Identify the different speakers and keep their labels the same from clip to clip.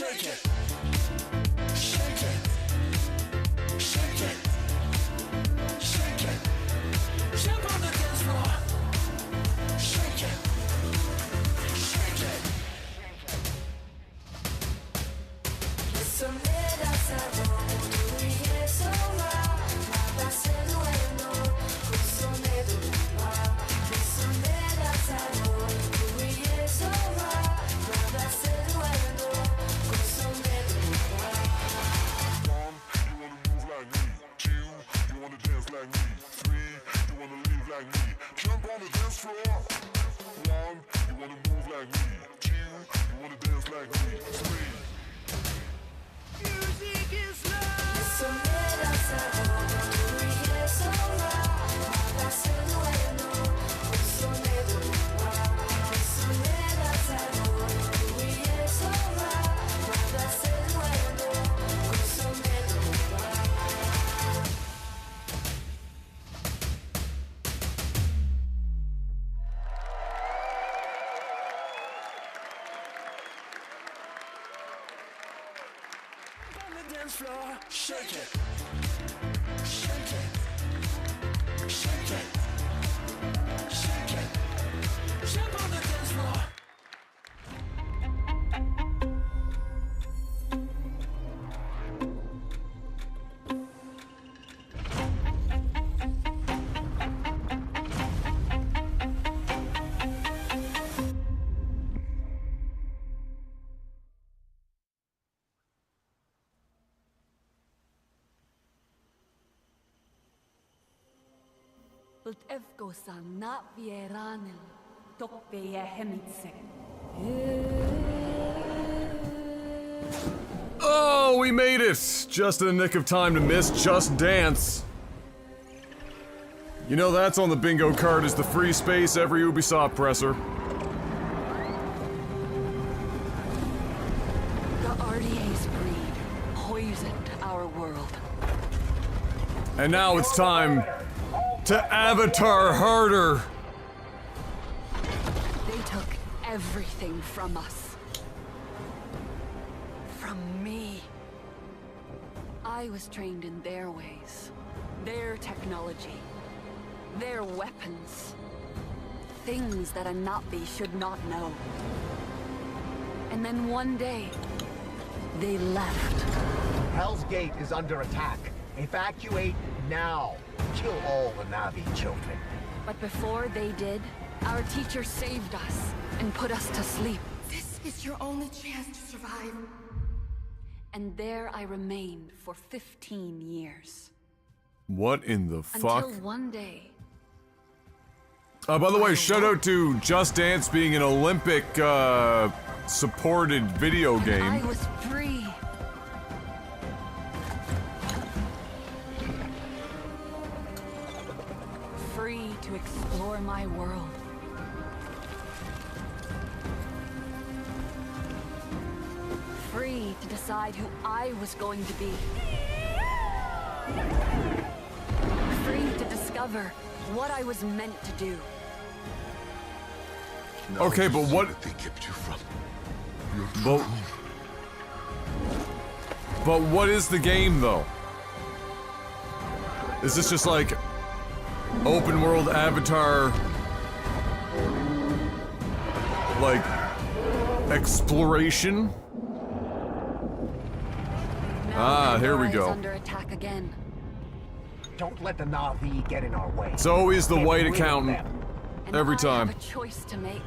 Speaker 1: Shake it. Shake it. Shake it. Shake it. Jump on the dance floor. Shake it. Shake it.
Speaker 2: Somera sabor, tu y eso va, nada se duerno, consomero va. Somera sabor, tu y eso va, nada se duerno, consomero va.
Speaker 3: One, you wanna move like me. Two, you wanna dance like me. Three, you wanna live like me. Jump on the dance floor. One, you wanna move like me. Two, you wanna dance like me. Three.
Speaker 1: Music is love.
Speaker 2: Somera sabor, tu y eso va, nada se duerno, consomero va. Somera sabor, tu y eso va, nada se duerno, consomero va.
Speaker 1: On the dance floor. Shake it. Shake it. Shake it. Shake it. Jump on the dance floor.
Speaker 4: Ultevko sa na vieranel, tokpe je hemitse.
Speaker 5: Oh, we made it! Just in the nick of time to miss Just Dance. You know that's on the bingo card as the free space every Ubisoft presser.
Speaker 4: The RDA's greed poisoned our world.
Speaker 5: And now it's time to avatar harder.
Speaker 4: They took everything from us. From me. I was trained in their ways, their technology, their weapons. Things that a Navi should not know. And then one day, they left.
Speaker 6: Hell's Gate is under attack. Evacuate now. Kill all the Navi children.
Speaker 4: But before they did, our teacher saved us and put us to sleep.
Speaker 2: This is your only chance to survive.
Speaker 4: And there I remained for 15 years.
Speaker 5: What in the fuck?
Speaker 4: Until one day,
Speaker 5: By the way, shout out to Just Dance being an Olympic, supported video
Speaker 4: I
Speaker 5: game.
Speaker 4: was free. Free to explore my world. Free to decide who I was going to be. Free to discover what I was meant to do.
Speaker 5: Okay, but what?
Speaker 3: They kept you from.
Speaker 5: But, but what is the game though? Is this just like open world Avatar, like exploration?
Speaker 4: Now
Speaker 5: Here we
Speaker 4: Pandora is
Speaker 5: go.
Speaker 4: under attack again.
Speaker 6: Don't let the Navi get in our way.
Speaker 5: It's always the
Speaker 6: Get
Speaker 5: white
Speaker 6: rid of
Speaker 5: accountant.
Speaker 6: them.
Speaker 4: And
Speaker 5: Every
Speaker 4: I
Speaker 5: time.
Speaker 4: have a choice to make.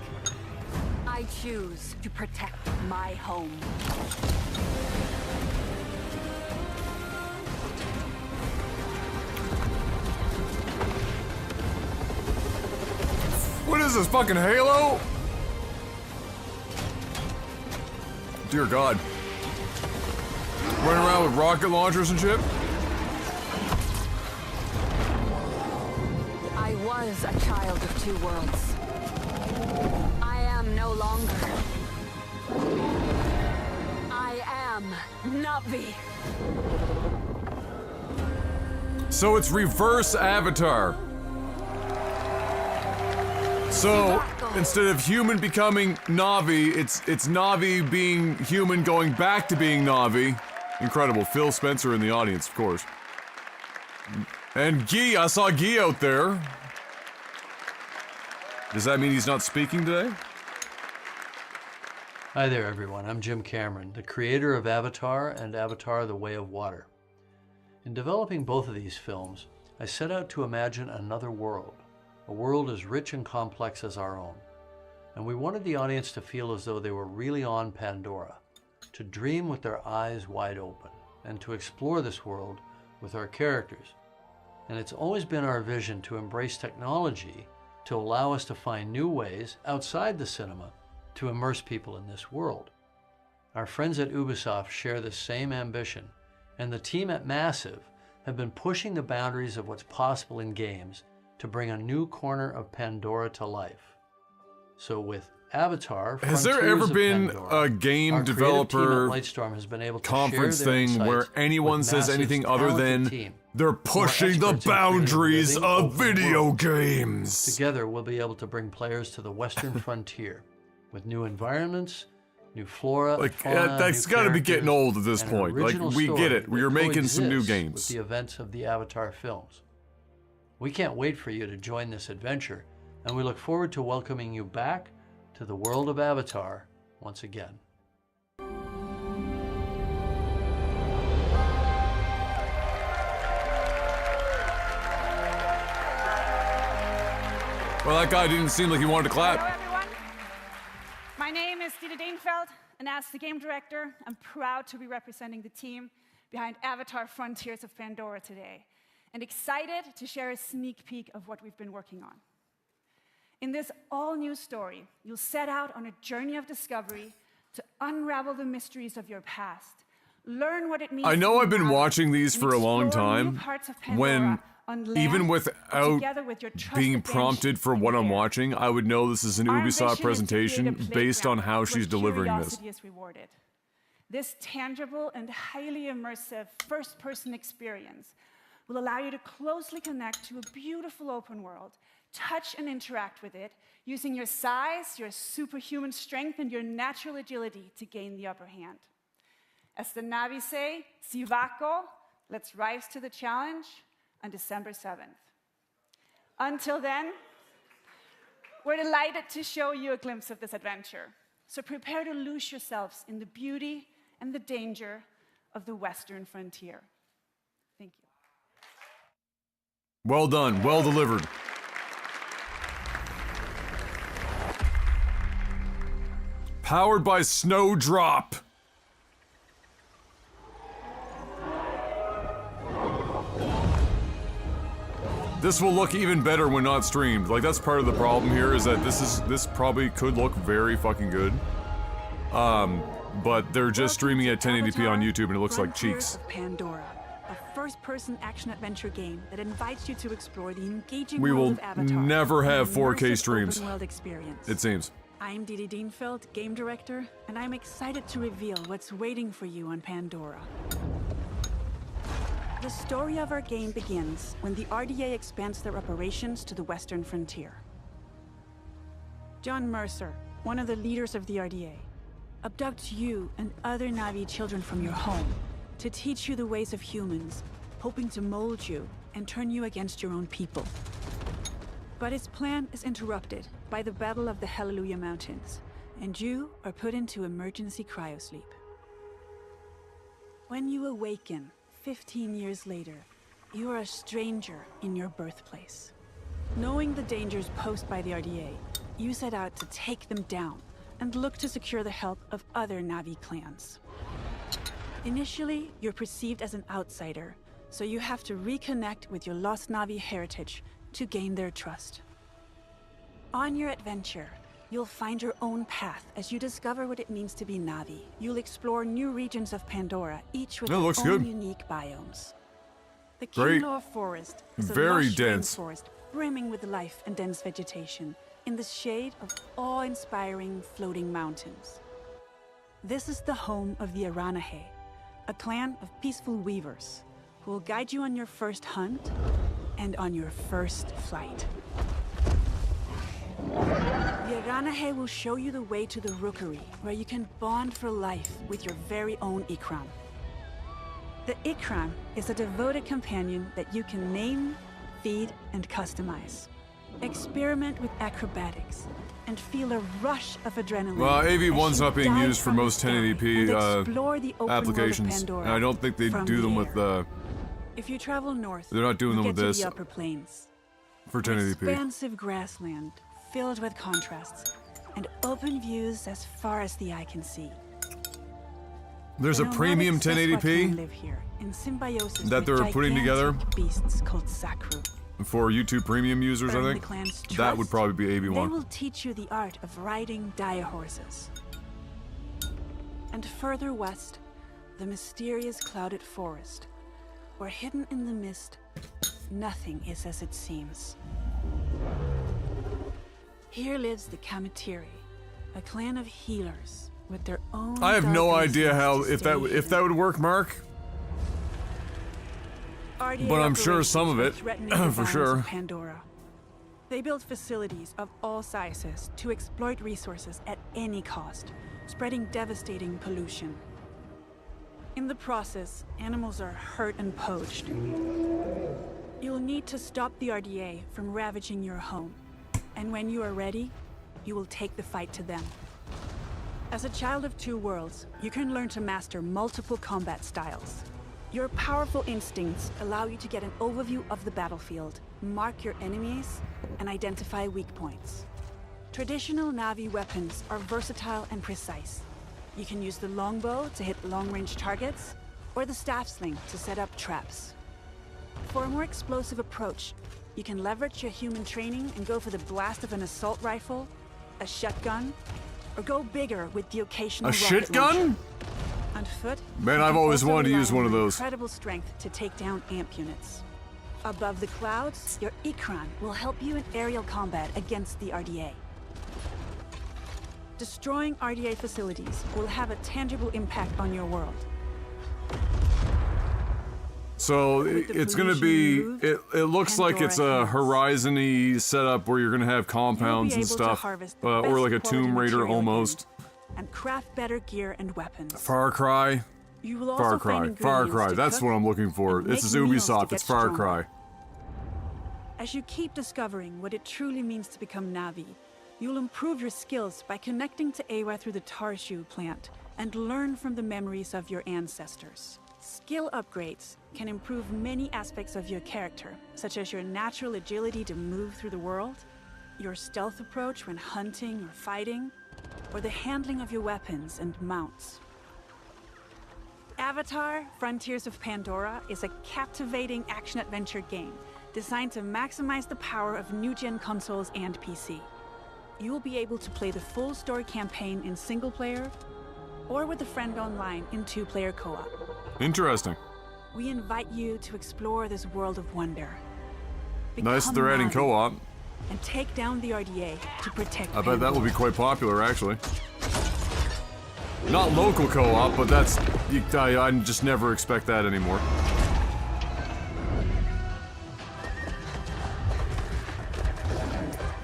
Speaker 4: I choose to protect my home.
Speaker 5: What is this, fucking Halo? Dear God. Running around with rocket launchers and shit?
Speaker 4: I was a child of two worlds. I am no longer. I am Navi.
Speaker 5: So it's reverse Avatar. So instead of human becoming Navi, it's Navi being human going back to being Navi. Incredible. Phil Spencer in the audience, of course. And Guy, I saw Guy out there. Does that mean he's not speaking today?
Speaker 7: Hi there, everyone. I'm Jim Cameron, the creator of Avatar and Avatar: The Way of Water. In developing both of these films, I set out to imagine another world, a world as rich and complex as our own. And we wanted the audience to feel as though they were really on Pandora, to dream with their eyes wide open, and to explore this world with our characters. And it's always been our vision to embrace technology to allow us to find new ways outside the cinema to immerse people in this world. Our friends at Ubisoft share this same ambition, and the team at Massive have been pushing the boundaries of what's possible in games to bring a new corner of Pandora to life. So with Avatar,
Speaker 5: has there ever been a game developer conference thing where anyone says anything other than they're pushing the boundaries of video games?
Speaker 7: Together, we'll be able to bring players to the Western frontier with new environments, new flora,
Speaker 5: like
Speaker 7: fauna,
Speaker 5: that's
Speaker 7: got to
Speaker 5: be getting old at this point. Like, we get it. You're making some new games.
Speaker 7: With the events of the Avatar films. We can't wait for you to join this adventure, and we look forward to welcoming you back to the world of Avatar once again.
Speaker 5: Well, that guy didn't seem like he wanted to clap.
Speaker 8: Hello, everyone. My name is Dieter Dienfeld, and as the game director, I'm proud to be representing the team behind Avatar: Frontiers of Pandora today, and excited to share a sneak peek of what we've been working on. In this all-new story, you'll set out on a journey of discovery to unravel the mysteries of your past, learn what it means.
Speaker 5: I know I've been watching these for a long
Speaker 8: explore new
Speaker 5: time,
Speaker 8: parts of Pandora
Speaker 5: when
Speaker 8: on land,
Speaker 5: even without
Speaker 8: together with your trusted
Speaker 5: being
Speaker 8: bench
Speaker 5: prompted for
Speaker 8: in
Speaker 5: what I'm
Speaker 8: the air.
Speaker 5: watching, I would know this is an
Speaker 8: Our
Speaker 5: Ubisoft
Speaker 8: ambition is to
Speaker 5: presentation
Speaker 8: create a
Speaker 5: based on
Speaker 8: playground
Speaker 5: how
Speaker 8: where
Speaker 5: she's delivering this.
Speaker 8: curiosity is rewarded. This tangible and highly immersive first-person experience will allow you to closely connect to a beautiful open world, touch and interact with it, using your size, your superhuman strength, and your natural agility to gain the upper hand. As the Navi say, Sivako, let's rise to the challenge on December 7th. Until then, we're delighted to show you a glimpse of this adventure. So prepare to lose yourselves in the beauty and the danger of the Western frontier. Thank you.
Speaker 5: Well done, well delivered. Powered by Snowdrop. This will look even better when not streamed. Like, that's part of the problem here, is that this probably could look very fucking good. But they're just streaming at 1080p on YouTube and it looks like cheeks.
Speaker 9: Of Pandora, a first-person action-adventure game that invites you to explore the engaging
Speaker 5: We will
Speaker 9: world of Avatar.
Speaker 5: never have
Speaker 9: an
Speaker 5: 4K
Speaker 9: immersive
Speaker 5: streams,
Speaker 9: open-world experience.
Speaker 5: it seems.
Speaker 9: I'm Didi Dienfeld, game director, and I'm excited to reveal what's waiting for you on Pandora. The story of our game begins when the RDA expands their operations to the Western frontier. John Mercer, one of the leaders of the RDA, abducts you and other Navi children from your home to teach you the ways of humans, hoping to mold you and turn you against your own people. But his plan is interrupted by the Battle of the Hallelujah Mountains, and you are put into emergency cryosleep. When you awaken, 15 years later, you are a stranger in your birthplace. Knowing the dangers posed by the RDA, you set out to take them down and look to secure the help of other Navi clans. Initially, you're perceived as an outsider, so you have to reconnect with your lost Navi heritage to gain their trust. On your adventure, you'll find your own path as you discover what it means to be Navi. You'll explore new regions of Pandora, each with their own unique biomes. The Kinlaw Forest is a
Speaker 5: Very
Speaker 9: lush
Speaker 5: dense.
Speaker 9: rainforest brimming with life and dense vegetation in the shade of awe-inspiring floating mountains. This is the home of the Aranahe, a clan of peaceful weavers who will guide you on your first hunt and on your first flight. Ranahe will show you the way to the rookery, where you can bond for life with your very own Ikram. The Ikram is a devoted companion that you can name, feed, and customize. Experiment with acrobatics and feel a rush of adrenaline.
Speaker 5: Well,
Speaker 9: as
Speaker 5: AV1's
Speaker 9: you
Speaker 5: not being
Speaker 9: dive
Speaker 5: used for
Speaker 9: from the
Speaker 5: most
Speaker 9: sky
Speaker 5: 1080p
Speaker 9: and explore the open world of
Speaker 5: applications.
Speaker 9: Pandora
Speaker 5: And I don't think they
Speaker 9: from
Speaker 5: do
Speaker 9: the
Speaker 5: them
Speaker 9: air.
Speaker 5: with
Speaker 9: If you travel north,
Speaker 5: they're not doing
Speaker 9: you
Speaker 5: them
Speaker 9: get
Speaker 5: with
Speaker 9: to the
Speaker 5: this
Speaker 9: upper plains.
Speaker 5: for 1080p.
Speaker 9: Expansive grassland filled with contrasts and open views as far as the eye can see.
Speaker 5: There's a
Speaker 9: The
Speaker 5: premium
Speaker 9: nomadic Sasquatch
Speaker 5: 1080p
Speaker 9: live here in symbiosis
Speaker 5: that
Speaker 9: with
Speaker 5: they're putting together
Speaker 9: gigantic beasts called Sakru.
Speaker 5: for YouTube Premium users, I
Speaker 9: Earn the
Speaker 5: think.
Speaker 9: clan's
Speaker 5: That would
Speaker 9: trust.
Speaker 5: probably be
Speaker 9: They
Speaker 5: AV1.
Speaker 9: will teach you the art of riding dire horses. And further west, the mysterious clouded forest, where hidden in the mist, nothing is as it seems. Here lives the Kamatiri, a clan of healers with their own.
Speaker 5: I have no
Speaker 9: dark
Speaker 5: idea
Speaker 9: reasons
Speaker 5: how
Speaker 9: to
Speaker 5: if
Speaker 9: stay
Speaker 5: that would work, Mark.
Speaker 9: RDA
Speaker 5: But I'm sure some of
Speaker 9: operations
Speaker 5: it,
Speaker 9: are threatening the
Speaker 5: for
Speaker 9: balance
Speaker 5: sure.
Speaker 9: of Pandora. They build facilities of all sizes to exploit resources at any cost, spreading devastating pollution. In the process, animals are hurt and poached. You'll need to stop the RDA from ravaging your home. And when you are ready, you will take the fight to them. As a child of two worlds, you can learn to master multiple combat styles. Your powerful instincts allow you to get an overview of the battlefield, mark your enemies, and identify weak points. Traditional Na'vi weapons are versatile and precise. You can use the longbow to hit long-range targets, or the staff sling to set up traps. For a more explosive approach, you can leverage your human training and go for the blast of an assault rifle, a shotgun, or go bigger with the occasional
Speaker 5: A shit
Speaker 9: rocket
Speaker 5: gun?
Speaker 9: launcher. On foot,
Speaker 5: Man,
Speaker 9: you
Speaker 5: I've
Speaker 9: can
Speaker 5: always
Speaker 9: also
Speaker 5: wanted to
Speaker 9: rely
Speaker 5: use
Speaker 9: on
Speaker 5: one of
Speaker 9: your
Speaker 5: those.
Speaker 9: incredible strength to take down amp units. Above the clouds, your Ikran will help you in aerial combat against the RDA. Destroying RDA facilities will have a tangible impact on your world.
Speaker 5: So
Speaker 9: With the
Speaker 5: it's gonna
Speaker 9: pollution
Speaker 5: be.
Speaker 9: removed,
Speaker 5: It looks like it's a
Speaker 9: Pandora heals.
Speaker 5: Horizon-y setup where you're gonna have compounds and
Speaker 9: able to
Speaker 5: stuff,
Speaker 9: harvest the
Speaker 5: or
Speaker 9: best
Speaker 5: like a
Speaker 9: quality
Speaker 5: Tomb Raider
Speaker 9: material
Speaker 5: almost.
Speaker 9: again, and craft better gear and weapons.
Speaker 5: Far Cry.
Speaker 9: You will also
Speaker 5: Far
Speaker 9: find
Speaker 5: Cry. Far
Speaker 9: ingredients
Speaker 5: Cry.
Speaker 9: to
Speaker 5: That's
Speaker 9: cook
Speaker 5: what I'm looking for.
Speaker 9: and
Speaker 5: This
Speaker 9: make
Speaker 5: is
Speaker 9: meals to
Speaker 5: Ubisoft.
Speaker 9: get
Speaker 5: It's Far
Speaker 9: stronger.
Speaker 5: Cry.
Speaker 9: As you keep discovering what it truly means to become Na'vi, you'll improve your skills by connecting to Awa through the Tarshu plant and learn from the memories of your ancestors. Skill upgrades can improve many aspects of your character, such as your natural agility to move through the world, your stealth approach when hunting or fighting, or the handling of your weapons and mounts. Avatar: Frontiers of Pandora is a captivating action-adventure game designed to maximize the power of new-gen consoles and PC. You will be able to play the full story campaign in single-player or with a friend online in two-player co-op.
Speaker 5: Interesting.
Speaker 9: We invite you to explore this world of wonder.
Speaker 5: Nice that
Speaker 9: Become
Speaker 5: they're adding
Speaker 9: Na'vi
Speaker 5: co-op.
Speaker 9: and take down the RDA to protect
Speaker 5: I bet that will be
Speaker 9: Pandora.
Speaker 5: quite popular, actually. Not local co-op, but that's... I just never expect that anymore.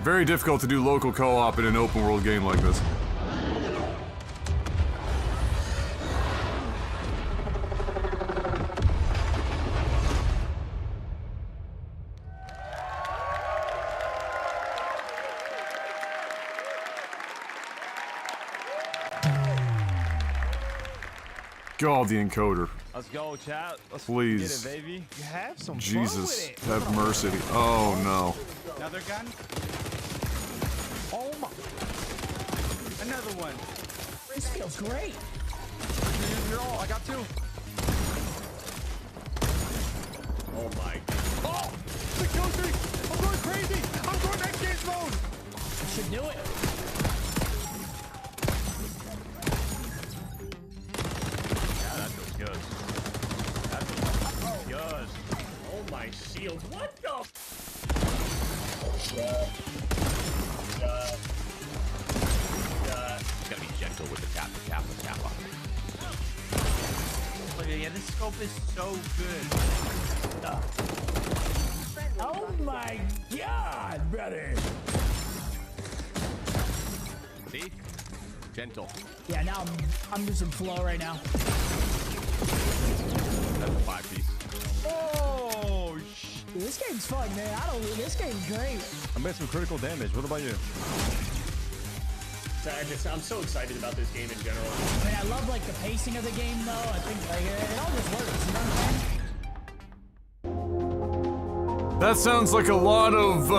Speaker 5: Very difficult to do local co-op in an open world game like this. God, the encoder.
Speaker 10: Let's go, chat. Let's
Speaker 5: Please.
Speaker 10: get it, baby.
Speaker 11: You have some
Speaker 5: Jesus,
Speaker 11: fun with it.
Speaker 5: have mercy. Oh no.
Speaker 11: Another gun? Oh my. Another one.
Speaker 1: This feels great.
Speaker 10: You're all. I got two.
Speaker 11: Oh my.
Speaker 10: Oh! The kill streak! I'm going crazy! I'm going X Games mode!
Speaker 1: Should do it.
Speaker 11: Yeah, that feels good. That feels good. Oh my shield. What the?
Speaker 10: Gotta be gentle with the tap, the tap, the tap on.
Speaker 11: Yeah, this scope is so good.
Speaker 1: Oh my god, brother.
Speaker 11: Gentle.
Speaker 12: Yeah, now I'm losing flow right now.
Speaker 11: That's a 5-piece. Oh,
Speaker 12: Dude, this game's fun, man. This game's great.
Speaker 11: I made some critical damage. What about you?
Speaker 13: I'm so excited about this game in general.
Speaker 12: I mean, I love like the pacing of the game, though. I think like it all just works. You know what I'm saying?
Speaker 5: That sounds like a lot of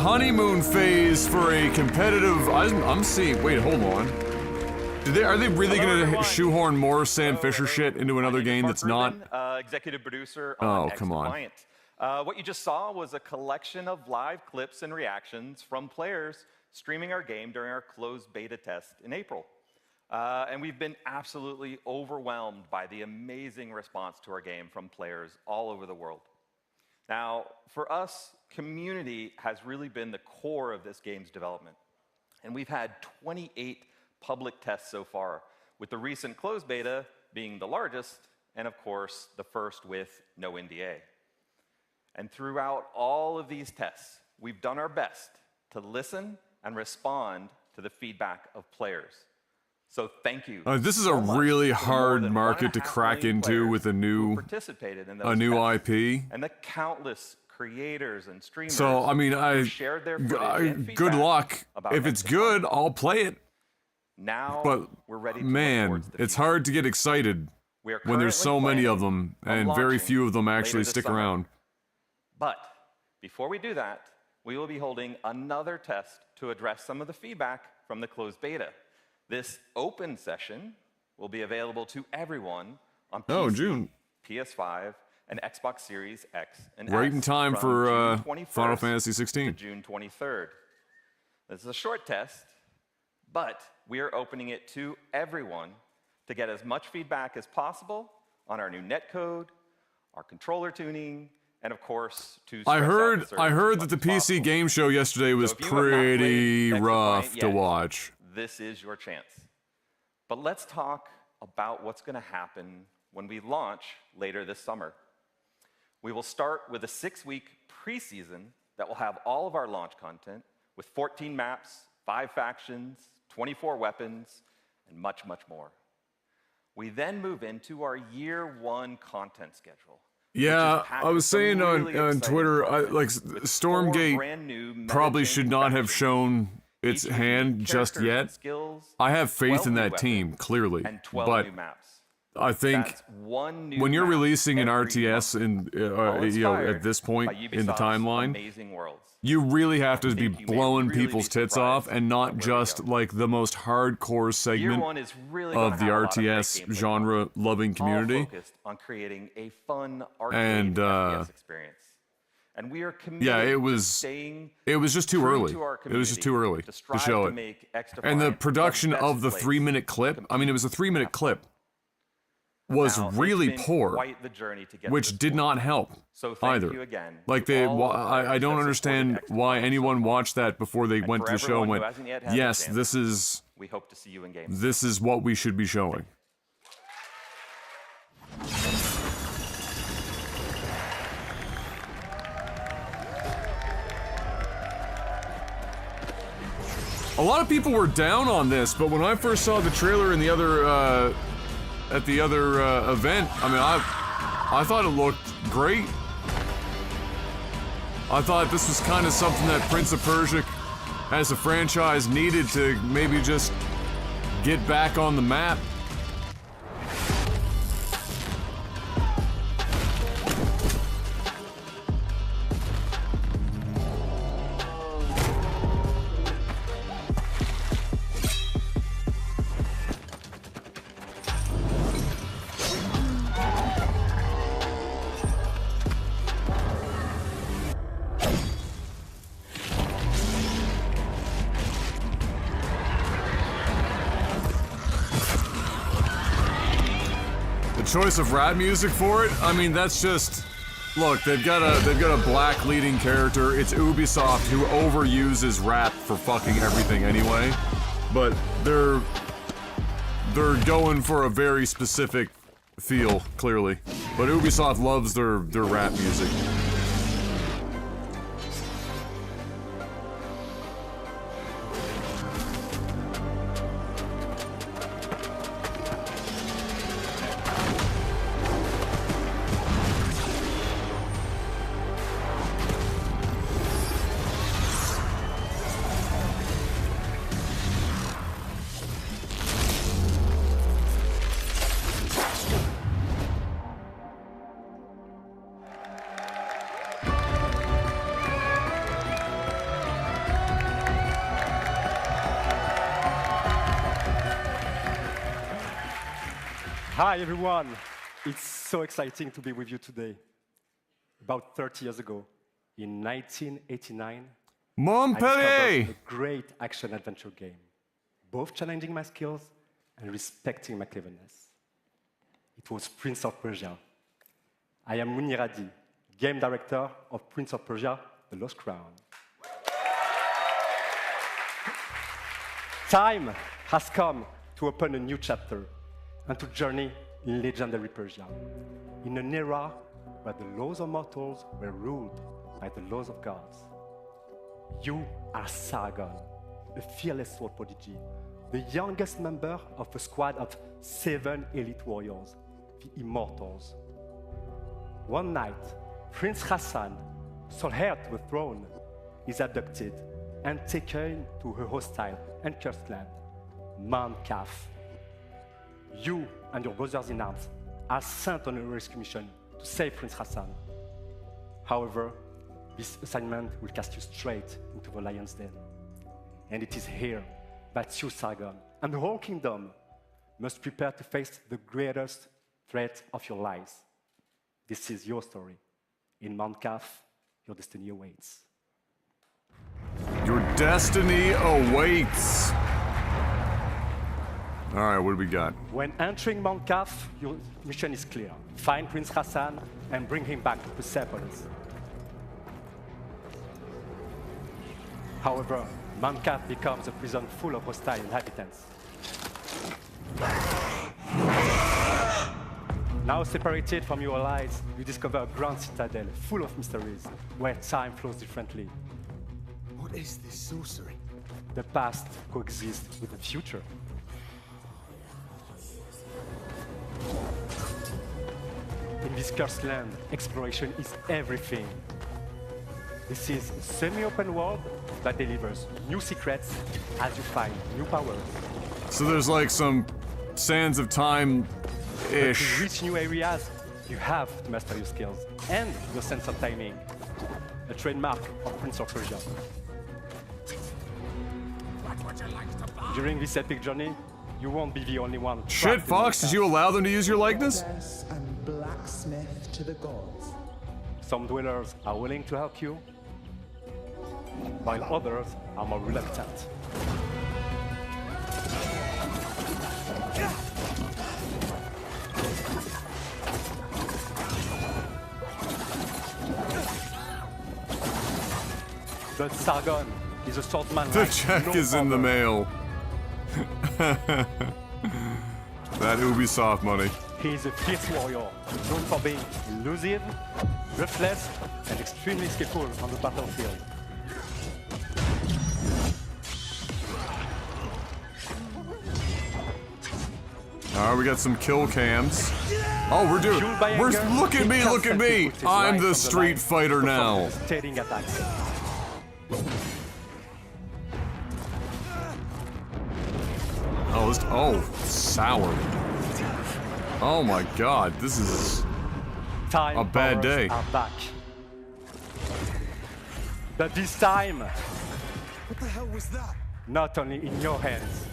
Speaker 5: honeymoon phase for a competitive. I'm seeing. Wait, hold on. Are they really gonna shoehorn more Sam Fisher shit into another game that's not?
Speaker 14: Executive producer on
Speaker 5: come on.
Speaker 14: X-Defiant. What you just saw was a collection of live clips and reactions from players streaming our game during our closed beta test in April. And we've been absolutely overwhelmed by the amazing response to our game from players all over the world. Now, for us, community has really been the core of this game's development. And we've had 28 public tests so far, with the recent closed beta being the largest, and of course, the first with no NDA. And throughout all of these tests, we've done our best to listen and respond to the feedback of players. So thank you.
Speaker 5: This is a really hard market to crack into with a new IP.
Speaker 14: And the countless creators and streamers.
Speaker 5: So I mean,
Speaker 14: who shared their footage and
Speaker 5: good
Speaker 14: feedback
Speaker 5: luck.
Speaker 14: about
Speaker 5: If it's
Speaker 14: X-Defiant.
Speaker 5: good, I'll play it.
Speaker 14: Now
Speaker 5: But
Speaker 14: we're ready to
Speaker 5: man, it's hard to get excited
Speaker 14: We are
Speaker 5: when there's so
Speaker 14: currently
Speaker 5: many of
Speaker 14: planning
Speaker 5: them,
Speaker 14: on
Speaker 5: and very
Speaker 14: launching
Speaker 5: few of them actually
Speaker 14: later this
Speaker 5: stick
Speaker 14: summer.
Speaker 5: around.
Speaker 14: But before we do that, we will be holding another test to address some of the feedback from the closed beta. This open session will be available to everyone on PC,
Speaker 5: June.
Speaker 14: PS5, and Xbox Series X and
Speaker 5: Right
Speaker 14: S
Speaker 5: in time
Speaker 14: from
Speaker 5: for
Speaker 14: June 21st
Speaker 5: Final Fantasy
Speaker 14: to
Speaker 5: 16.
Speaker 14: June 23rd. This is a short test, but we are opening it to everyone to get as much feedback as possible on our new netcode, our controller tuning, and of course, to
Speaker 5: I
Speaker 14: stress out
Speaker 5: heard
Speaker 14: the servers
Speaker 5: that
Speaker 14: as
Speaker 5: the
Speaker 14: much as
Speaker 5: PC
Speaker 14: possible.
Speaker 5: game show yesterday was
Speaker 14: So if you have not played
Speaker 5: pretty
Speaker 14: X-Defiant
Speaker 5: rough to
Speaker 14: yet,
Speaker 5: watch.
Speaker 14: This is your chance. But let's talk about what's going to happen when we launch later this summer. We will start with a 6-week preseason that will have all of our launch content with 14 maps, 5 factions, 24 weapons, and much, much more. We then move into our year 1 content schedule.
Speaker 5: Yeah, I was saying
Speaker 14: really
Speaker 5: on
Speaker 14: exciting
Speaker 5: Twitter,
Speaker 14: content
Speaker 5: like
Speaker 14: with 4
Speaker 5: Stormgate
Speaker 14: brand new
Speaker 5: probably
Speaker 14: meta-changing
Speaker 5: should not have
Speaker 14: factions,
Speaker 5: shown its
Speaker 14: each with
Speaker 5: hand
Speaker 14: unique
Speaker 5: just
Speaker 14: characters and
Speaker 5: yet.
Speaker 14: skills,
Speaker 5: I have faith
Speaker 14: 12
Speaker 5: in
Speaker 14: new
Speaker 5: that team,
Speaker 14: weapons,
Speaker 5: clearly,
Speaker 14: and 12
Speaker 5: but
Speaker 14: new maps.
Speaker 5: I think
Speaker 14: That's one new
Speaker 5: when you're
Speaker 14: map
Speaker 5: releasing an
Speaker 14: every
Speaker 5: RTS
Speaker 14: month.
Speaker 5: in
Speaker 14: All
Speaker 5: you know, at
Speaker 14: inspired
Speaker 5: this point
Speaker 14: by
Speaker 5: in the
Speaker 14: Ubisoft's
Speaker 5: timeline,
Speaker 14: Amazing Worlds.
Speaker 5: you really have to be
Speaker 14: think you may
Speaker 5: blowing
Speaker 14: really
Speaker 5: people's
Speaker 14: be
Speaker 5: tits off
Speaker 14: surprised
Speaker 5: and not
Speaker 14: at where we
Speaker 5: just
Speaker 14: go.
Speaker 5: like the most hardcore
Speaker 14: Year
Speaker 5: segment
Speaker 14: 1 is really
Speaker 5: of
Speaker 14: gonna
Speaker 5: the
Speaker 14: have a lot of great
Speaker 5: RTS
Speaker 14: gameplay
Speaker 5: genre loving
Speaker 14: all
Speaker 5: community.
Speaker 14: focused on creating a fun arcade
Speaker 5: And,
Speaker 14: FPS experience. And we are committed
Speaker 5: Yeah, it
Speaker 14: to
Speaker 5: was
Speaker 14: staying
Speaker 5: just too
Speaker 14: true
Speaker 5: early.
Speaker 14: to our
Speaker 5: It was just too
Speaker 14: community
Speaker 5: early
Speaker 14: to
Speaker 5: to
Speaker 14: strive
Speaker 5: show
Speaker 14: to
Speaker 5: it.
Speaker 14: make
Speaker 5: And the
Speaker 14: X-Defiant
Speaker 5: production
Speaker 14: best
Speaker 5: of the
Speaker 14: place
Speaker 5: 3-minute clip, I mean, it was a 3-minute clip, was
Speaker 14: Now, it's
Speaker 5: really
Speaker 14: been
Speaker 5: poor,
Speaker 14: quite the journey to get to
Speaker 5: which
Speaker 14: this
Speaker 5: did
Speaker 14: point.
Speaker 5: not help
Speaker 14: So thank
Speaker 5: either.
Speaker 14: you again
Speaker 5: Like
Speaker 14: to
Speaker 5: they,
Speaker 14: all the
Speaker 5: I
Speaker 14: players
Speaker 5: don't
Speaker 14: that
Speaker 5: understand
Speaker 14: supported
Speaker 5: why
Speaker 14: X-Defiant so
Speaker 5: anyone
Speaker 14: far.
Speaker 5: watched that before they went
Speaker 14: for
Speaker 5: to the show and
Speaker 14: everyone
Speaker 5: went,
Speaker 14: who hasn't yet had the
Speaker 5: yes,
Speaker 14: chance,
Speaker 5: this is
Speaker 14: We hope to see you in game.
Speaker 5: this is what we should be showing. A lot of people were down on this, but when I first saw the trailer in the other at the other event, I mean, I thought it looked great. I thought this was kind of something that Prince of Persia as a franchise needed to maybe just get back on the map. Choice of rap music for it, I mean, that's just, look, they've got a black leading character. It's Ubisoft, who overuses rap for fucking everything anyway, but they're going for a very specific feel, clearly. But Ubisoft loves their rap music.
Speaker 15: Hi, everyone. It's so exciting to be with you today. About 30 years ago, in 1989,
Speaker 5: Montpellier!
Speaker 15: I discovered a great action-adventure game, both challenging my skills and respecting my cleverness. It was Prince of Persia. I am Muniradi, game director of Prince of Persia, The Lost Crown. Time has come to open a new chapter and to journey in legendary Persia, in an era where the laws of mortals were ruled by the laws of gods. You are Sargon, a fearless sword prodigy, the youngest member of a squad of 7 elite warriors, the Immortals. One night, Prince Hassan, sole heir to the throne, is abducted and taken to her hostile and cursed land, Mount Kaf. You and your brothers in arms are sent on a rescue mission to save Prince Hassan. However, this assignment will cast you straight into the lion's den. And it is here that you, Sargon, and the whole kingdom must prepare to face the greatest threat of your lives. This is your story. In Mount Kaf, your destiny awaits.
Speaker 5: Your destiny awaits. All right, what do we got?
Speaker 15: When entering Mount Kaf, your mission is clear. Find Prince Hassan and bring him back to Persepolis. However, Mount Kaf becomes a prison full of hostile inhabitants. Now separated from your allies, you discover a grand citadel full of mysteries, where time flows differently.
Speaker 1: What is this sorcery?
Speaker 15: The past coexists with the future. In this cursed land, exploration is everything. This is a semi-open world that delivers new secrets as you find new powers.
Speaker 5: So there's like some Sands of Time-ish.
Speaker 15: To reach new areas, you have to master your skills and your sense of timing. A trademark of Prince of Persia. During this epic journey, you won't be the only one.
Speaker 5: Shit, Fox, did you allow them to use your likeness?
Speaker 1: And blacksmith to the gods.
Speaker 15: Some dwellers are willing to help you, while others are more reluctant. But Sargon is a swordsman.
Speaker 5: The check is in the mail. That Ubisoft money.
Speaker 15: He is a fierce warrior, known for being elusive, ruthless, and extremely skillful on the battlefield.
Speaker 5: Alright, we got some kill cams. Oh, look at me, look at me! I'm the Street Fighter now.
Speaker 15: Steadying attacks.
Speaker 5: Oh, sour. Oh my god, this is a bad day.
Speaker 15: Are back. But this time,
Speaker 1: What the hell was that?
Speaker 15: not only in your hands.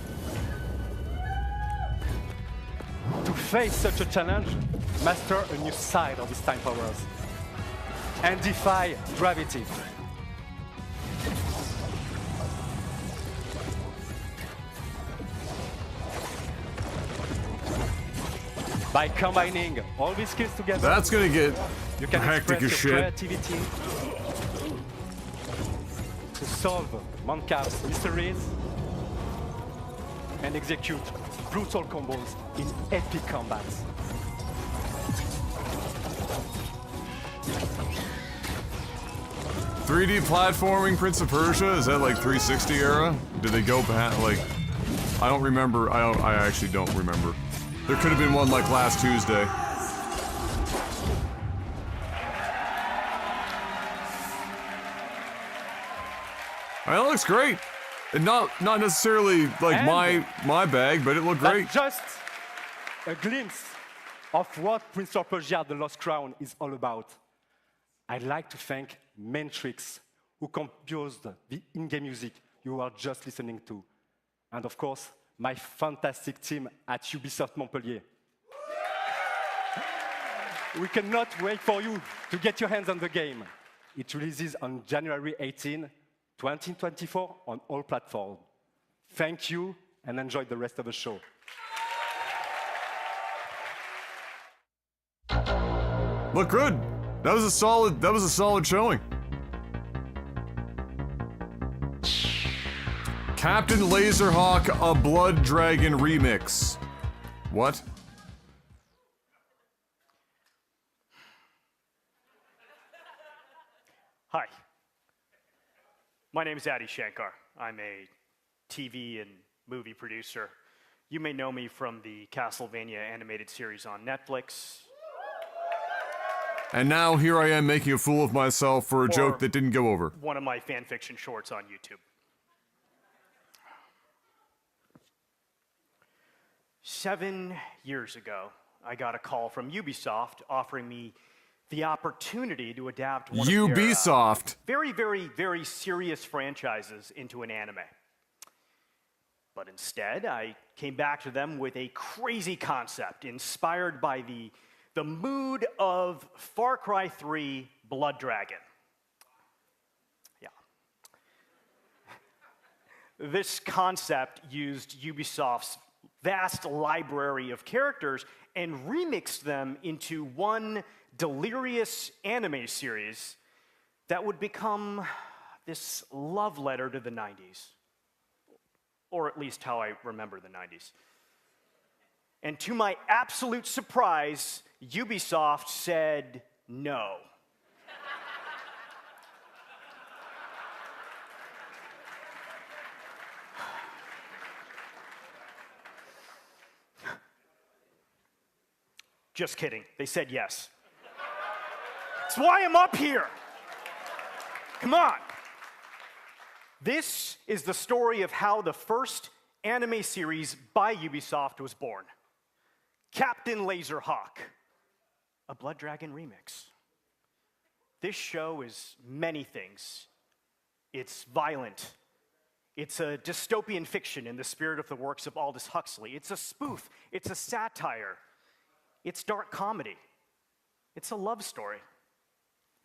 Speaker 15: To face such a challenge, master a new side of his time powers and defy gravity. By combining all these skills together,
Speaker 5: That's gonna get
Speaker 15: you can
Speaker 5: hectic as
Speaker 15: express your
Speaker 5: shit.
Speaker 15: creativity to solve Mount Kaf's mysteries and execute brutal combos in epic combats.
Speaker 5: .3D platforming Prince of Persia? Is that like 360 era? Did they go back, like... I don't remember. I actually don't remember. There could have been one like last Tuesday. That looks great. And not necessarily like my bag, but it looked great.
Speaker 15: Just a glimpse of what Prince of Persia: The Lost Crown is all about. I'd like to thank Matrix, who composed the in-game music you are just listening to. And of course, my fantastic team at Ubisoft Montpellier. We cannot wait for you to get your hands on the game. It releases on January 18, 2024 on all platforms. Thank you and enjoy the rest of the show.
Speaker 5: Look good. That was a solid showing. Captain Laserhawk, a Blood Dragon remix. What?
Speaker 16: Hi. My name is Adi Shankar. I'm a TV and movie producer. You may know me from the Castlevania animated series on Netflix.
Speaker 5: And now here I am making a fool of myself for a joke that didn't go over.
Speaker 16: One of my fan fiction shorts on YouTube. 7 years ago, I got a call from Ubisoft offering me the opportunity to adapt one of their very, very, very serious franchises into an anime. But instead, I came back to them with a crazy concept inspired by the mood of Far Cry 3 Blood Dragon. Yeah. This concept used Ubisoft's vast library of characters and remixed them into one delirious anime series that would become this love letter to the 90s. Or at least how I remember the 90s. And to my absolute surprise, Ubisoft said no. Just kidding. They said yes. That's why I'm up here. Come on. This is the story of how the first anime series by Ubisoft was born. Captain Laserhawk, a Blood Dragon remix. This show is many things. It's violent. It's a dystopian fiction in the spirit of the works of Aldous Huxley. It's a spoof. It's a satire. It's dark comedy. It's a love story.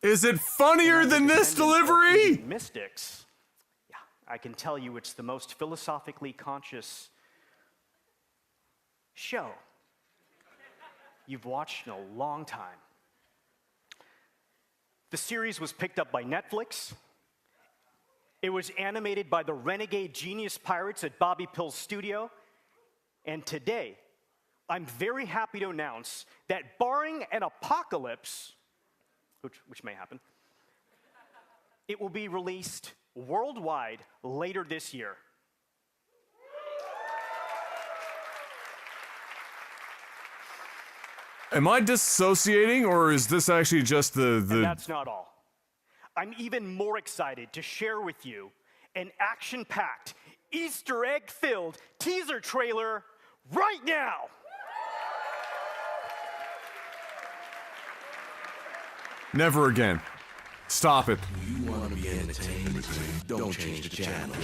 Speaker 5: Is it funnier than this delivery?
Speaker 16: Mystics. Yeah, I can tell you it's the most philosophically conscious show you've watched in a long time. The series was picked up by Netflix. It was animated by the renegade genius pirates at Bobby Pill's studio. And today, I'm very happy to announce that barring an apocalypse, which may happen, it will be released worldwide later this year.
Speaker 5: Am I dissociating, or is this actually just the...
Speaker 16: And that's not all. I'm even more excited to share with you an action-packed, Easter egg-filled teaser trailer right now.
Speaker 5: Never again. Stop it.
Speaker 1: You want to be entertained? Don't change the channel.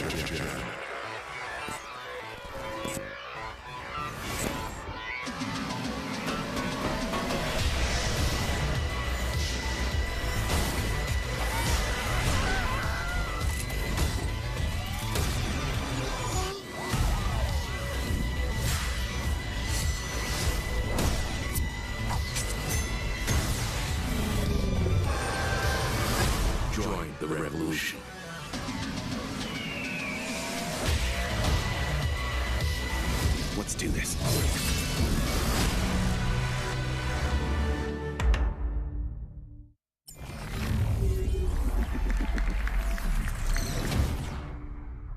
Speaker 1: Join the revolution. Let's do this.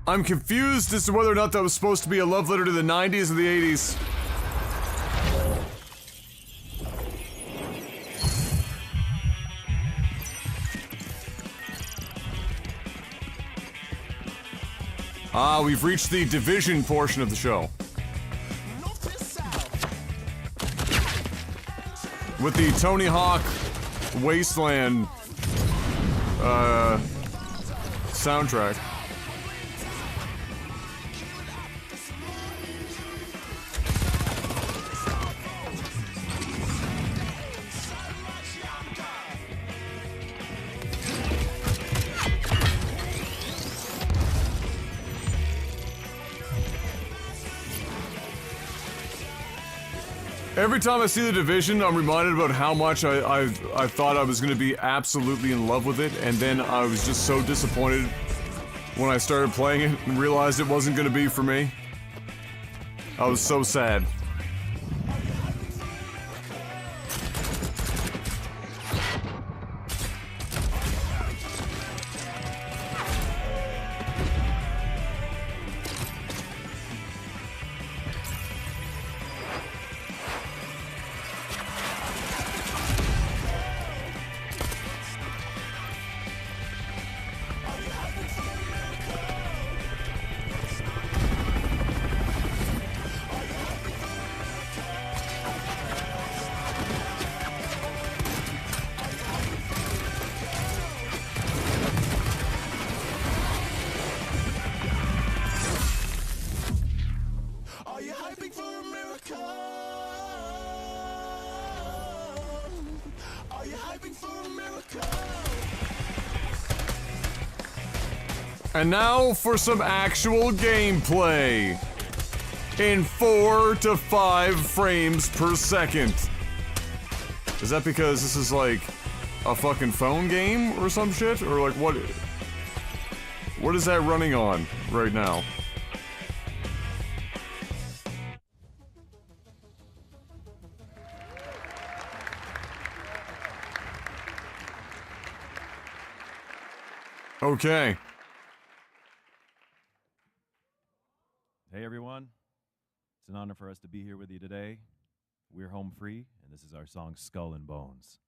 Speaker 5: I'm confused as to whether or not that was supposed to be a love letter to the 90s or the 80s. Ah, we've reached the division portion of the show. With the Tony Hawk Wasteland soundtrack. Every time I see The Division, I'm reminded about how much I thought I was going to be absolutely in love with it, and then I was just so disappointed when I started playing it and realized it wasn't going to be for me. I was so sad. And now for some actual gameplay. In 4 to 5 frames per second. Is that because this is like a fucking phone game or some shit? Or like what is that running on right now? Okay.
Speaker 17: Hey everyone, it's an honor for us to be here with you today. We're home free, and this is our song Skull and Bones.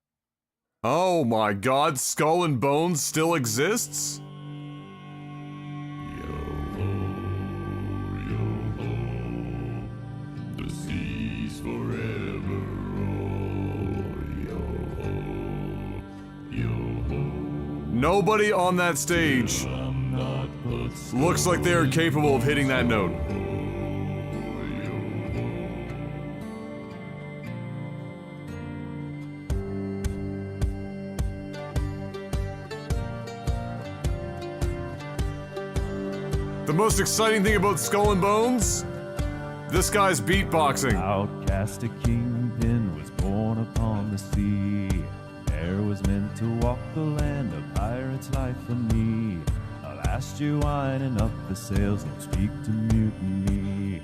Speaker 5: Oh my god, Skull and Bones still exists?
Speaker 3: The seas forever roll, yo-ho, yo-ho.
Speaker 5: Nobody on that stage looks like they are capable of hitting that note. The most exciting thing about Skull and Bones? This guy's beatboxing.
Speaker 17: Outcast a kingpin was born upon the sea. There was meant to walk the land, a pirate's life for me. Alas, you're winding up the sails, don't speak to mutiny.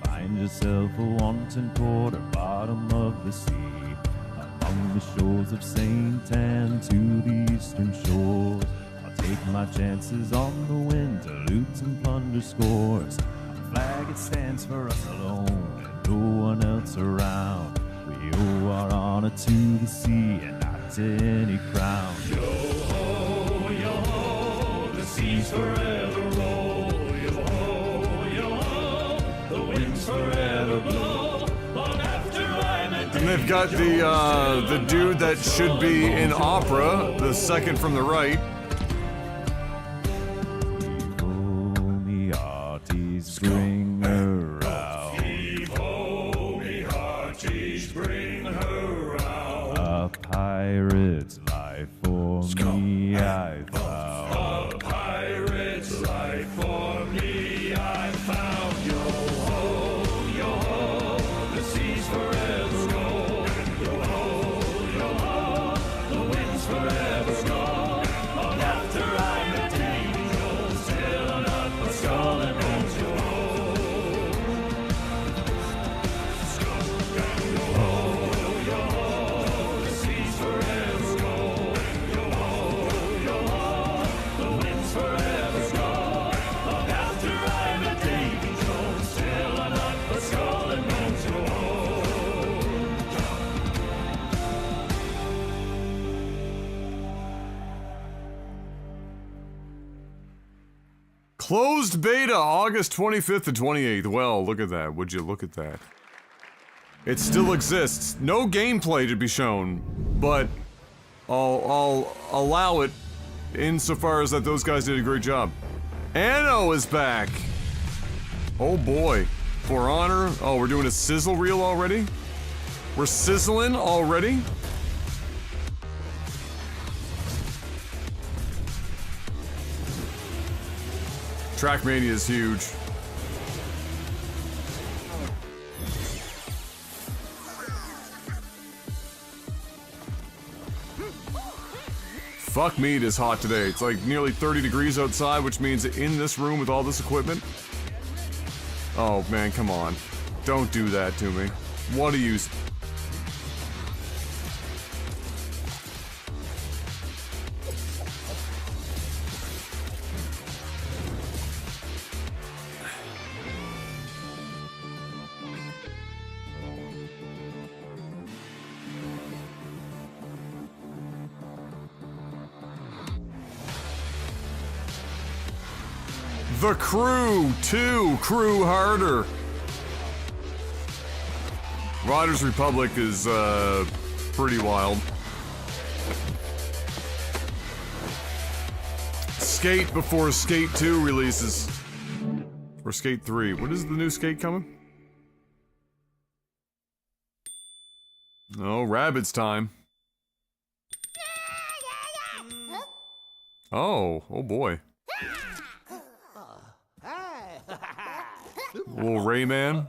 Speaker 17: Find yourself a wanton quarter, bottom of the sea. Among the shores of St. Anne to the eastern shores. I'll take my chances on the wind to loot and plunder scores. A flag, it stands for us alone and no one else around. We owe our honor to the sea and not to any crown.
Speaker 3: Yo-ho, yo-ho, the seas forever roll. Yo-ho, yo-ho, the winds forever blow. Long after I'm a
Speaker 5: And they've got the dude that should be in opera, the second from the right.
Speaker 17: Bring her out.
Speaker 3: Heave-ho, me hearties, bring her out.
Speaker 17: A pirate's life for me I found.
Speaker 3: A pirate's life for me I found. Yo-ho, yo-ho, the seas forever roll. Yo-ho, yo-ho, the winds forever roll. Long after I'm a angel, still I'm not a skull and bones.
Speaker 5: Closed beta, August 25th to 28th. Well, look at that. Would you look at that? It still exists. No gameplay to be shown, but I'll allow it insofar as that those guys did a great job. Anno is back. Oh boy. For Honor. Oh, we're doing a sizzle reel already? We're sizzling already? Trackmania is huge. Fuck me, it is hot today. It's like nearly 30 degrees outside, which means in this room with all this equipment. Oh man, come on. Don't do that to me. What are you... The Crew 2, Crew Harder. Riders Republic is pretty wild. Skate before Skate 2 releases. Or Skate 3. When is the new Skate coming? Oh, Rabbids time. Oh boy. Little Rayman.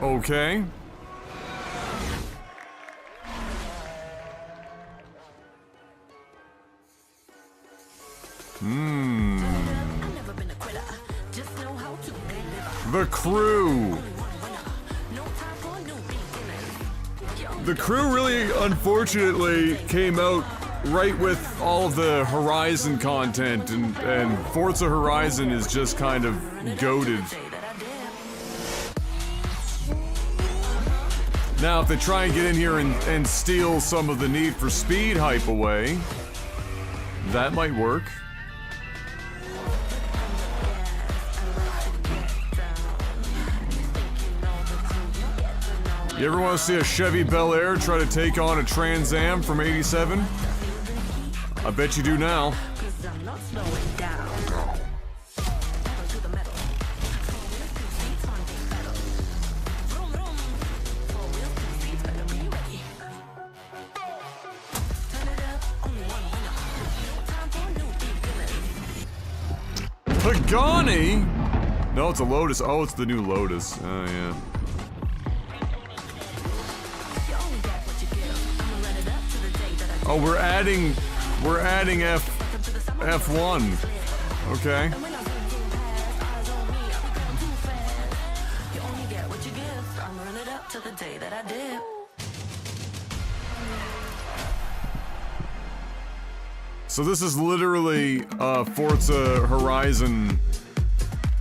Speaker 5: Okay. The Crew. The Crew really, unfortunately, came out right with all of the Horizon content, and Forza Horizon is just kind of goated. Now, if they try and get in here and steal some of the Need for Speed hype away, that might work. You ever want to see a Chevy Bel Air try to take on a Trans Am from '87? I bet you do now. Pagani? No, it's a Lotus. Oh, it's the new Lotus. Oh, yeah. Oh, we're adding F1. Okay. So this is literally Forza Horizon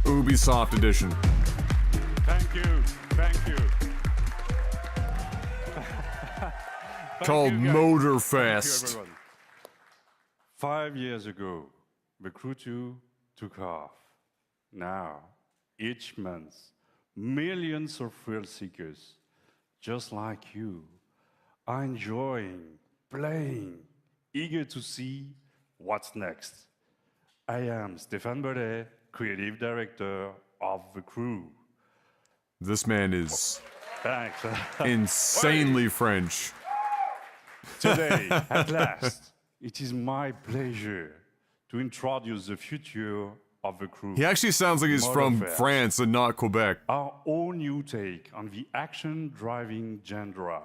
Speaker 5: Ubisoft edition.
Speaker 18: Thank you.
Speaker 5: Called Motorfest.
Speaker 18: 5 years ago, the Crew 2 took off. Now, each month, millions of thrill seekers, just like you, are enjoying, playing, eager to see what's next. I am Stéphane Bellet, creative director of the Crew.
Speaker 5: This man is
Speaker 18: Thanks.
Speaker 5: insanely French.
Speaker 18: Today, at last, it is my pleasure to introduce the future of the Crew.
Speaker 5: He actually sounds like he's from France and not Quebec.
Speaker 18: Our own new take on the action-driving genre,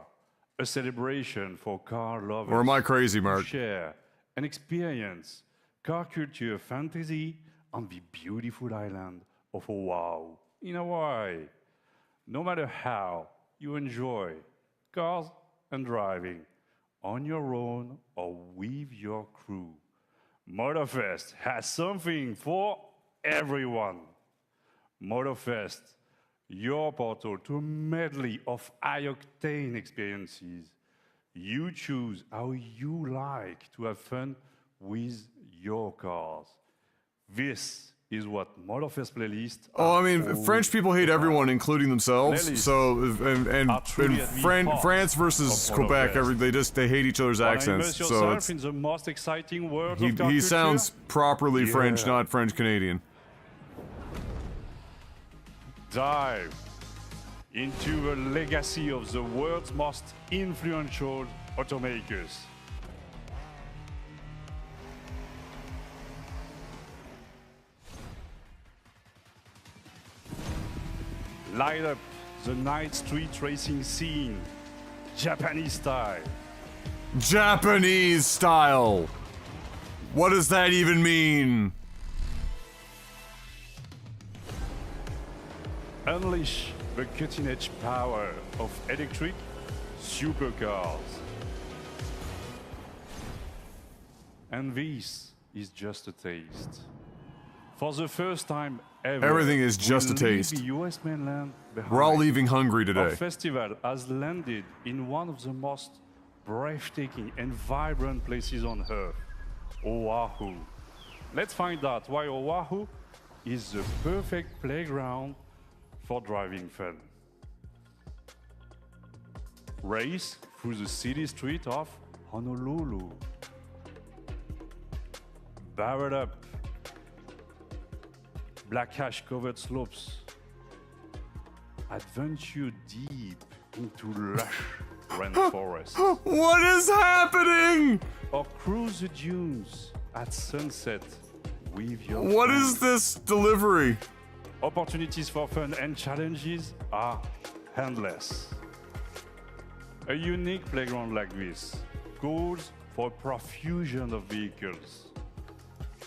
Speaker 18: a celebration for car lovers.
Speaker 5: Or am I crazy, Mark?
Speaker 18: To share and experience car culture fantasy on the beautiful island of Oahu in Hawaii. No matter how you enjoy cars and driving, on your own or with your crew, Motorfest has something for everyone. Motorfest, your portal to a medley of high-octane experiences. You choose how you like to have fun with your cars. This is what Motorfest playlists.
Speaker 5: Oh, I mean, French people hate everyone, including themselves.
Speaker 18: Playlists
Speaker 5: So, and France versus Quebec, they hate each other's accents. So it's,
Speaker 18: in the most exciting world of car
Speaker 5: he
Speaker 18: culture?
Speaker 5: sounds properly French, not French Canadian.
Speaker 18: Dive into a legacy of the world's most influential automakers. Light up the night street racing scene, Japanese style.
Speaker 5: Japanese style. What does that even mean?
Speaker 18: Unleash the cutting-edge power of electric supercars. And this is just a taste. For the first time ever,
Speaker 5: Everything is just a
Speaker 18: we leave
Speaker 5: taste.
Speaker 18: the US mainland behind.
Speaker 5: We're all leaving hungry
Speaker 18: Our
Speaker 5: today.
Speaker 18: festival has landed in one of the most breathtaking and vibrant places on Earth, Oahu. Let's find out why Oahu is the perfect playground for driving fun. Race through the city street of Honolulu. Barrel up black ash covered slopes. Adventure deep into lush rainforests.
Speaker 5: What is happening?
Speaker 18: Or cruise the dunes at sunset with your
Speaker 5: What
Speaker 18: friends.
Speaker 5: is this delivery?
Speaker 18: Opportunities for fun and challenges are endless. A unique playground like this calls for a profusion of vehicles.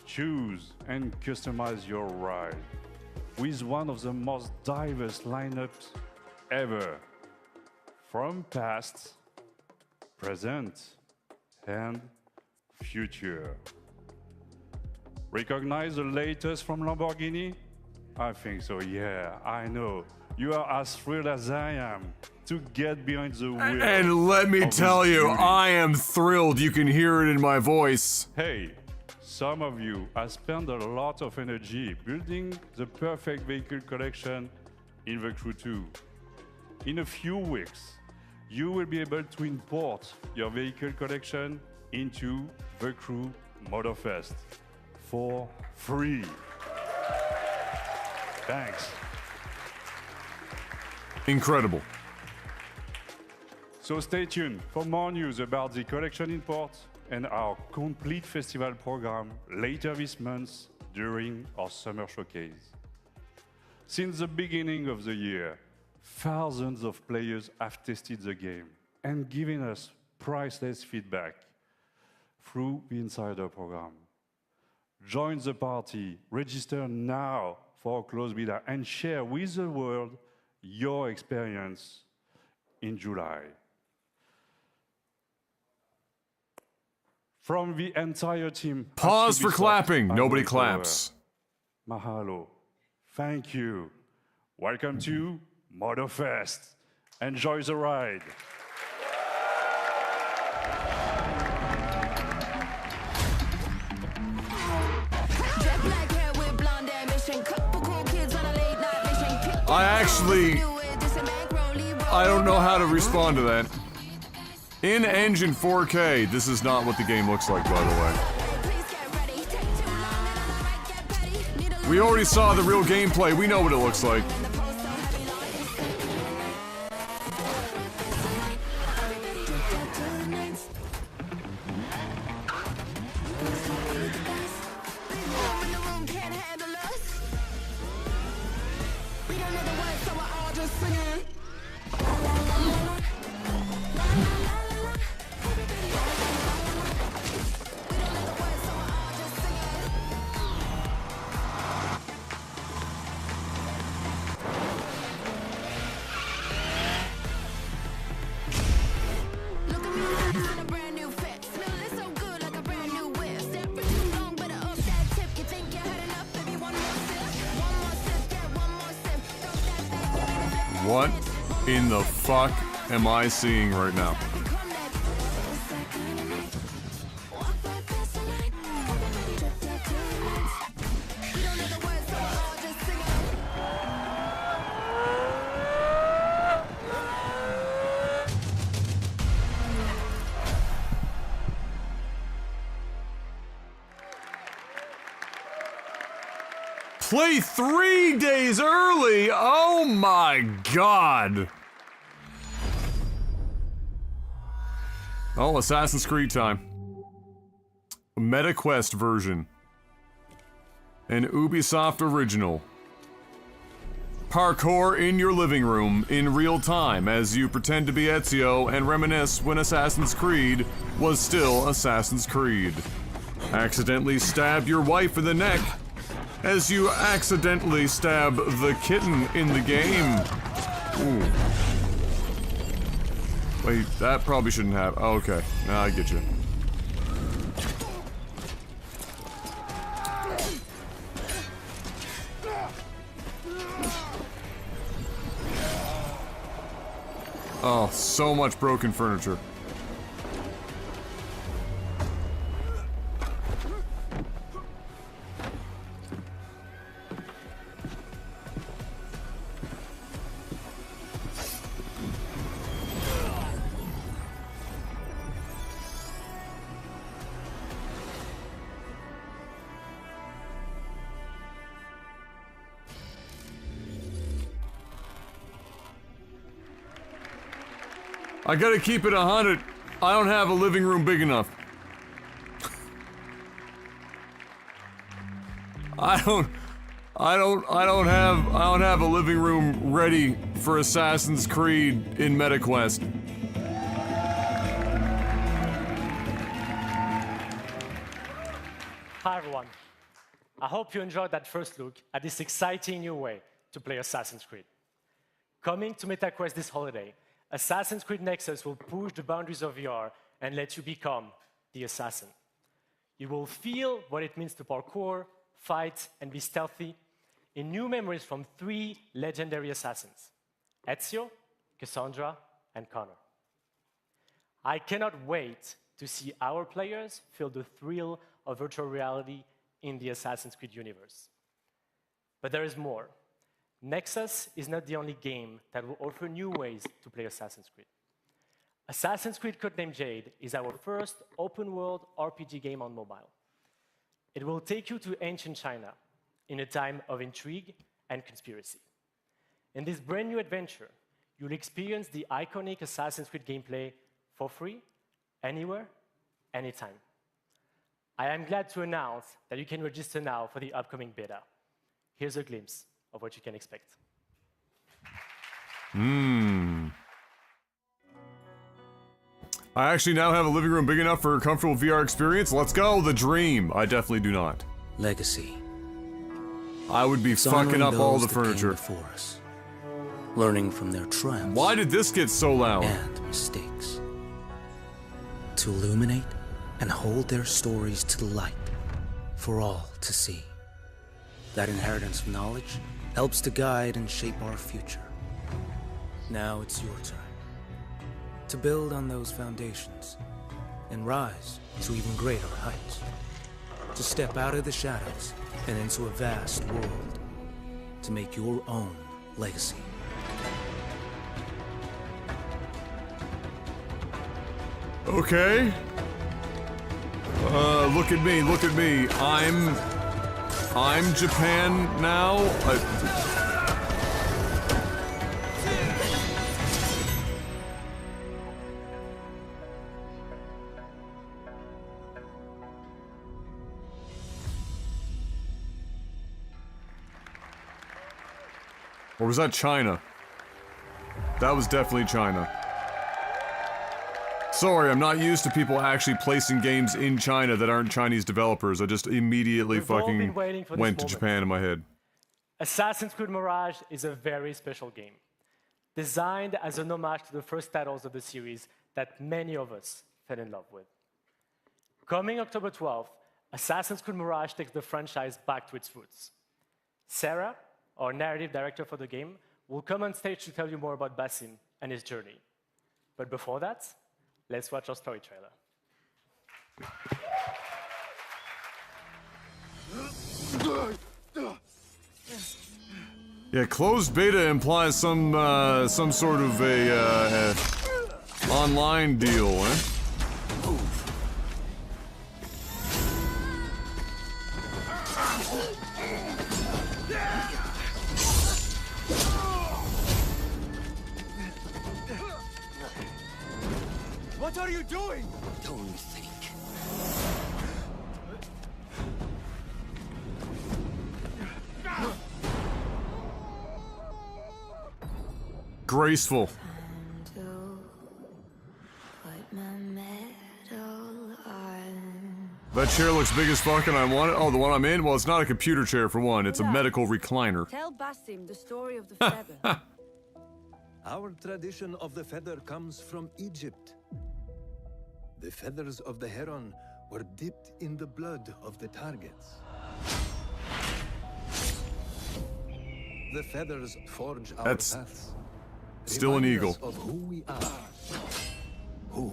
Speaker 18: Choose and customize your ride with one of the most diverse lineups ever, from past, present, and future. Recognize the latest from Lamborghini? I think so, yeah, I know. You are as thrilled as I am to get behind the wheel.
Speaker 5: And let me
Speaker 18: of
Speaker 5: tell
Speaker 18: this
Speaker 5: you,
Speaker 18: beauty.
Speaker 5: I am thrilled. You can hear it in my voice.
Speaker 18: Hey, some of you have spent a lot of energy building the perfect vehicle collection in the Crew 2. In a few weeks, you will be able to import your vehicle collection into the Crew Motorfest for free. Thanks.
Speaker 5: Incredible.
Speaker 18: So stay tuned for more news about the collection import and our complete festival program later this month during our summer showcase. Since the beginning of the year, thousands of players have tested the game and given us priceless feedback through the Insider program. Join the party, register now for a closed beta, and share with the world your experience in July. From the entire team. at
Speaker 5: Pause for
Speaker 18: Ubisoft
Speaker 5: clapping.
Speaker 18: and
Speaker 5: Nobody
Speaker 18: Voiceover,
Speaker 5: claps.
Speaker 18: Mahalo. Thank you. Welcome to Motorfest. Enjoy the ride.
Speaker 5: I don't know how to respond to that. In engine 4K, this is not what the game looks like, by the way. We already saw the real gameplay. We know what it looks like. What in the fuck am I seeing right now? Play 3 days early! Oh my god! Oh, Assassin's Creed time. MetaQuest version. An Ubisoft original. parkour in your living room in real time as you pretend to be Ezio and reminisce when Assassin's Creed was still Assassin's Creed. Accidentally stab your wife in the neck as you accidentally stab the kitten in the game. Ooh. Wait, that probably shouldn't happen. Oh, okay, now I get you. Oh, so much broken furniture. I gotta keep it 100. I don't have a living room big enough. I don't have a living room ready for Assassin's Creed in MetaQuest.
Speaker 19: Hi everyone. I hope you enjoyed that first look at this exciting new way to play Assassin's Creed. Coming to MetaQuest this holiday, Assassin's Creed Nexus will push the boundaries of VR and let you become the assassin. You will feel what it means to parkour, fight, and be stealthy in new memories from 3 legendary assassins: Ezio, Cassandra, and Connor. I cannot wait to see our players feel the thrill of virtual reality in the Assassin's Creed universe. But there is more. Nexus is not the only game that will offer new ways to play Assassin's Creed. Assassin's Creed Codename Jade is our first open-world RPG game on mobile. It will take you to ancient China in a time of intrigue and conspiracy. In this brand new adventure, you'll experience the iconic Assassin's Creed gameplay for free, anywhere, anytime. I am glad to announce that you can register now for the upcoming beta. Here's a glimpse of what you can expect.
Speaker 5: I actually now have a living room big enough for a comfortable VR experience. Let's go, the dream. I definitely do not.
Speaker 20: Legacy.
Speaker 5: I would be fucking up all the furniture.
Speaker 20: Before us, learning from their triumphs.
Speaker 5: Why did this get so loud?
Speaker 20: And mistakes. To illuminate and hold their stories to the light for all to see. That inheritance of knowledge helps to guide and shape our future. Now it's your turn to build on those foundations and rise to even greater heights. To step out of the shadows and into a vast world. To make your own legacy.
Speaker 5: Okay. Look at me, look at me. I'm Japan now. Or was that China? That was definitely China. Sorry, I'm not used to people actually placing games in China that aren't Chinese developers. I just immediately fucking went to Japan in my head.
Speaker 19: Assassin's Creed Mirage is a very special game, designed as an homage to the first titles of the series that many of us fell in love with. Coming October 12th, Assassin's Creed Mirage takes the franchise back to its roots. Sarah, our narrative director for the game, will come on stage to tell you more about Basim and his journey. But before that, let's watch our story trailer.
Speaker 5: Yeah, closed beta implies some sort of a online deal, eh?
Speaker 10: What are you doing?
Speaker 20: Don't think.
Speaker 5: Graceful. That chair looks big as fuck and I want it. Oh, the one I'm in? Well, it's not a computer chair for one. It's a medical recliner.
Speaker 4: Tell Basim the story of the feather.
Speaker 21: Our tradition of the feather comes from Egypt. The feathers of the heron were dipped in the blood of the targets. The feathers forge our paths.
Speaker 5: Still an
Speaker 21: remind
Speaker 5: eagle.
Speaker 21: us of who we are.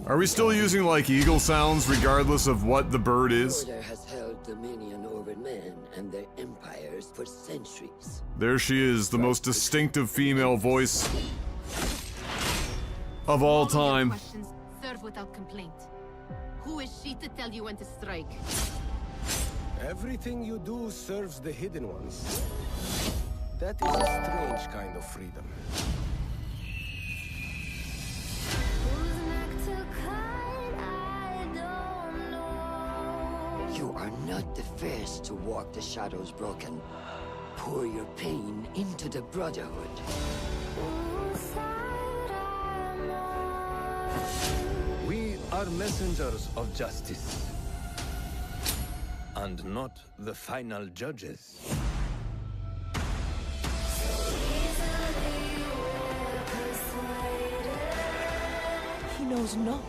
Speaker 5: Are we still using like eagle sounds regardless of what the bird is?
Speaker 22: Order has held dominion over men and their empires for centuries.
Speaker 5: There she is, the most distinctive female voice of all time.
Speaker 23: Questions serve without complaint. Who is she to tell you when to strike?
Speaker 21: Everything you do serves the hidden ones. That is a strange kind of freedom.
Speaker 22: You are not the first to walk the shadows broken. Pour your pain into the Brotherhood.
Speaker 21: We are messengers of justice. And not the final judges.
Speaker 24: He knows not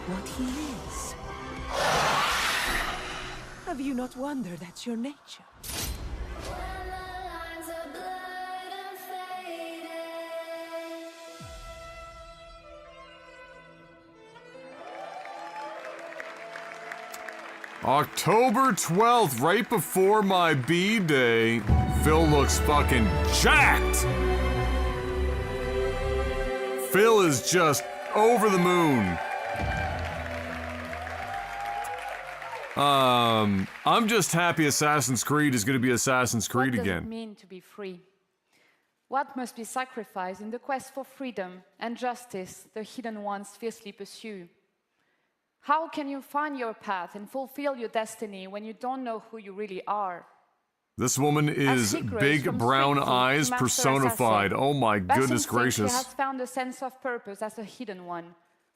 Speaker 24: what he is. Have you not wondered that's your nature?
Speaker 5: October 12th, right before my B-Day. Phil looks fucking jacked! Phil is just over the moon. I'm just happy Assassin's Creed is going to be Assassin's Creed
Speaker 25: What does
Speaker 5: again.
Speaker 25: it mean to be free? What must be sacrificed in the quest for freedom and justice the hidden ones fiercely pursue? How can you find your path and fulfill your destiny when you don't know who you really are?
Speaker 5: This woman is big brown eyes personified. Oh my goodness gracious.
Speaker 25: He has found a sense of purpose as a hidden one,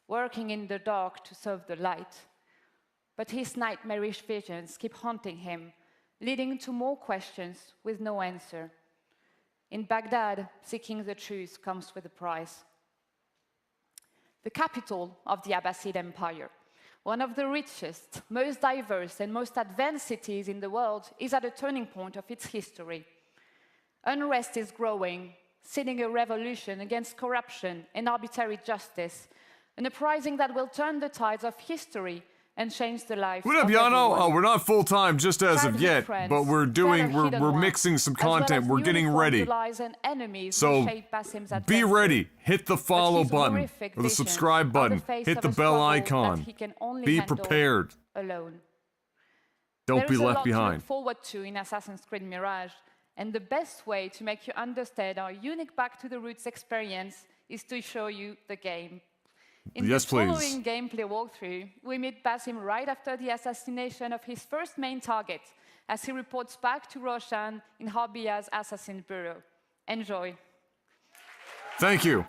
Speaker 25: working in the dark to serve the light. But his nightmarish visions keep haunting him, leading to more questions with no answer. In Baghdad, seeking the truth comes with a price. The capital of the Abbasid Empire, one of the richest, most diverse, and most advanced cities in the world, is at a turning point of its history. Unrest is growing, seeding a revolution against corruption and arbitrary justice, an uprising that will turn the tides of history and change the lives
Speaker 5: What up,
Speaker 25: of
Speaker 5: Yano?
Speaker 25: everyone.
Speaker 5: Oh, we're not full-time just as of
Speaker 25: Childhood
Speaker 5: yet,
Speaker 25: friends,
Speaker 5: but we're
Speaker 25: hidden ones,
Speaker 5: mixing some
Speaker 25: as well
Speaker 5: content.
Speaker 25: as
Speaker 5: We're
Speaker 25: new
Speaker 5: getting
Speaker 25: uniformed
Speaker 5: ready.
Speaker 25: allies and enemies
Speaker 5: So,
Speaker 25: who shape Basim's
Speaker 5: be
Speaker 25: adventure.
Speaker 5: ready. Hit the follow
Speaker 25: his
Speaker 5: button
Speaker 25: horrific
Speaker 5: or the
Speaker 25: visions
Speaker 5: subscribe
Speaker 25: are the
Speaker 5: button.
Speaker 25: face
Speaker 5: Hit
Speaker 25: of
Speaker 5: the
Speaker 25: a
Speaker 5: bell
Speaker 25: struggle
Speaker 5: icon.
Speaker 25: that he can only
Speaker 5: Be
Speaker 25: handle
Speaker 5: prepared.
Speaker 25: alone.
Speaker 5: Don't
Speaker 25: There
Speaker 5: be
Speaker 25: is a
Speaker 5: left
Speaker 25: lot to
Speaker 5: behind.
Speaker 25: look forward to in Assassin's Creed Mirage, and the best way to make you understand our unique Back to the Roots experience is to show you the game. In
Speaker 5: Yes,
Speaker 25: the
Speaker 5: please.
Speaker 25: following gameplay walkthrough, we meet Basim right after the assassination of his first main target, as he reports back to Roshan in Harbiya's assassin bureau. Enjoy.
Speaker 5: Thank you.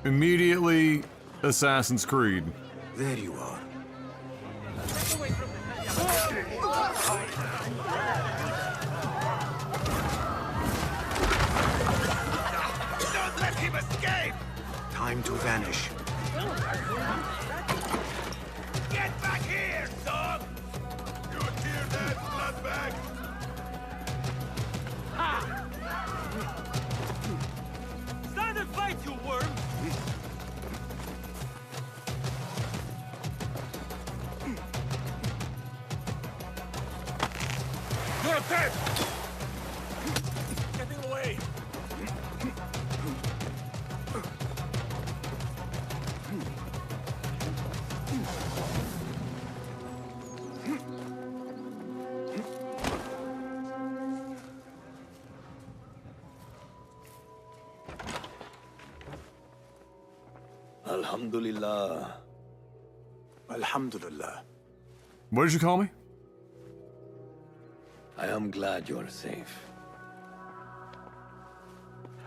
Speaker 5: Immediately, Assassin's Creed.
Speaker 21: There you are.
Speaker 10: Don't let him escape!
Speaker 21: Time to vanish.
Speaker 10: Get back here, son! You hear that, bloodbag? Stand and fight, you worm! You're dead! Getting away!
Speaker 21: Alhamdulillah.
Speaker 1: Alhamdulillah.
Speaker 5: What did you call me?
Speaker 21: I am glad you're safe.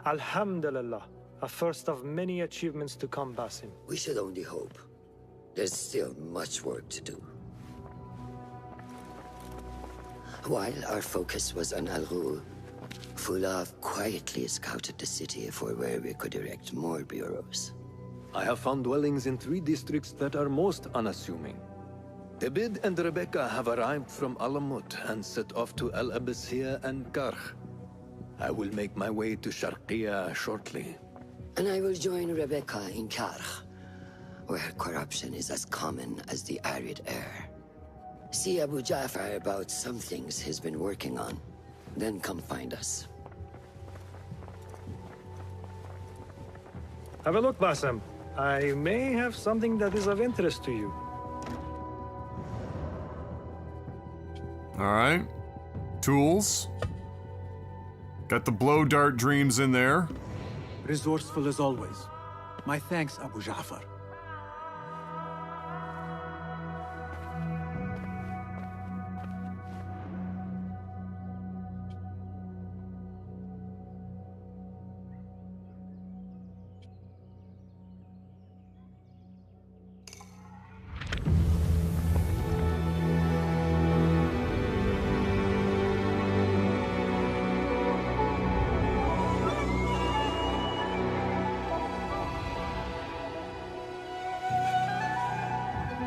Speaker 2: Alhamdulillah. A first of many achievements to come, Basim.
Speaker 22: We should only hope. There's still much work to do. While our focus was on Al Ghul, Fulov quietly scouted the city for where we could erect more bureaus.
Speaker 21: I have found dwellings in 3 districts that are most unassuming. Abid and Rebecca have arrived from Alamut and set off to Al Abyssiya and Karh. I will make my way to Sharqiya shortly.
Speaker 22: And I will join Rebecca in Karh, where corruption is as common as the arid air. See Abu Ja'far about some things he's been working on. Then come find us.
Speaker 2: Have a look, Basim. I may have something that is of interest to you.
Speaker 5: Alright. Tools. Got the blow dart dreams in there.
Speaker 1: Resourceful as always. My thanks, Abu Ja'far.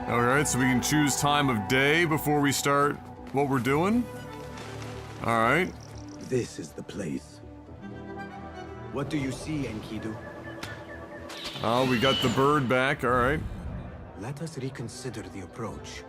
Speaker 5: Alright, so we can choose time of day before we start what we're doing. Alright.
Speaker 1: This is the place. What do you see, Enkidu?
Speaker 5: Oh, we got the bird back, alright.
Speaker 1: Let us reconsider the approach.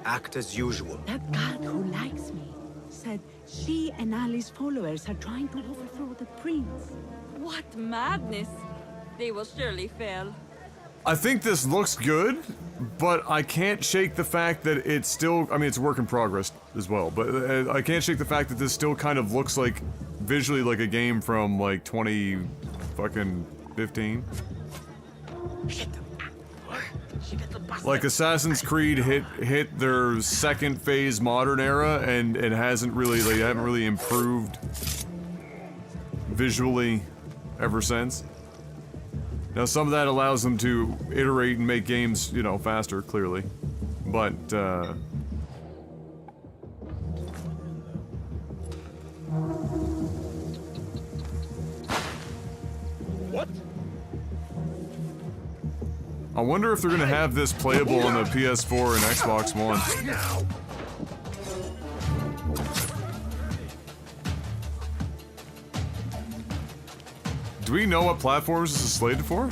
Speaker 1: Act as usual.
Speaker 6: That guard who likes me said she and Ali's followers are trying to overthrow the prince.
Speaker 4: What madness! They will surely fail.
Speaker 5: I think this looks good, but I can't shake the fact that it's still, I mean, it's a work in progress as well, but I can't shake the fact that this still kind of looks like, visually like a game from like 2015. Like Assassin's Creed hit their second phase modern era and it hasn't really, like, they haven't really improved visually ever since. Now some of that allows them to iterate and make games, you know, faster, clearly. But,
Speaker 10: What?
Speaker 5: I wonder if they're gonna have this playable on the PS4 and Xbox One. Do we know what platforms this is slated for?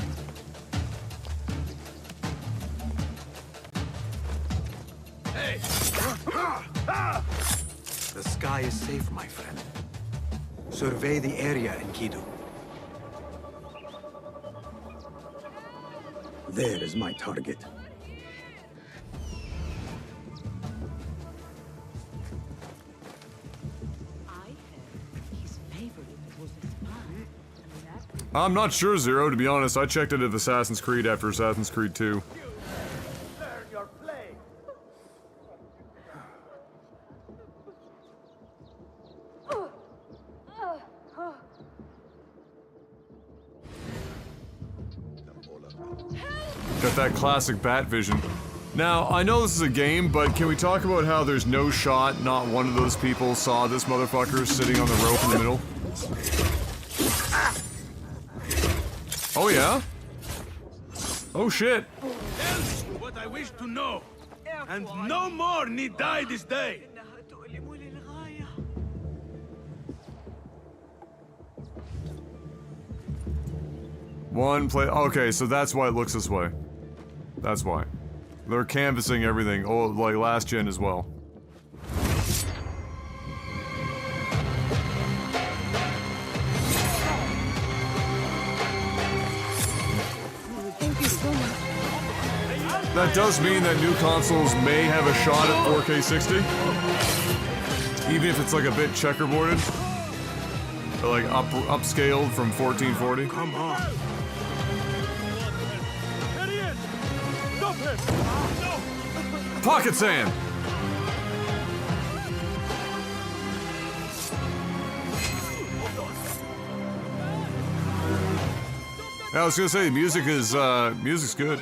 Speaker 1: Hey! The sky is safe, my friend. Survey the area, Enkidu. There is my target.
Speaker 5: I'm not sure, Zero, to be honest. I checked it at Assassin's Creed after Assassin's Creed 2. Got that classic bat vision. Now, I know this is a game, but can we talk about how there's no shot not one of those people saw this motherfucker sitting on the rope in the middle? Oh yeah? Oh shit.
Speaker 10: Tell me what I wish to know, and no more need die this day.
Speaker 5: One play. Okay, so that's why it looks this way. That's why. They're canvassing everything. Oh, like last gen as well.
Speaker 24: Thank you so much.
Speaker 5: That does mean that new consoles may have a shot at 4K 60. Even if it's like a bit checkerboarded. Or like upscaled from 1440.
Speaker 10: Come on. Idiot! Stop him! No!
Speaker 5: Pocket sand! I was gonna say, music's good.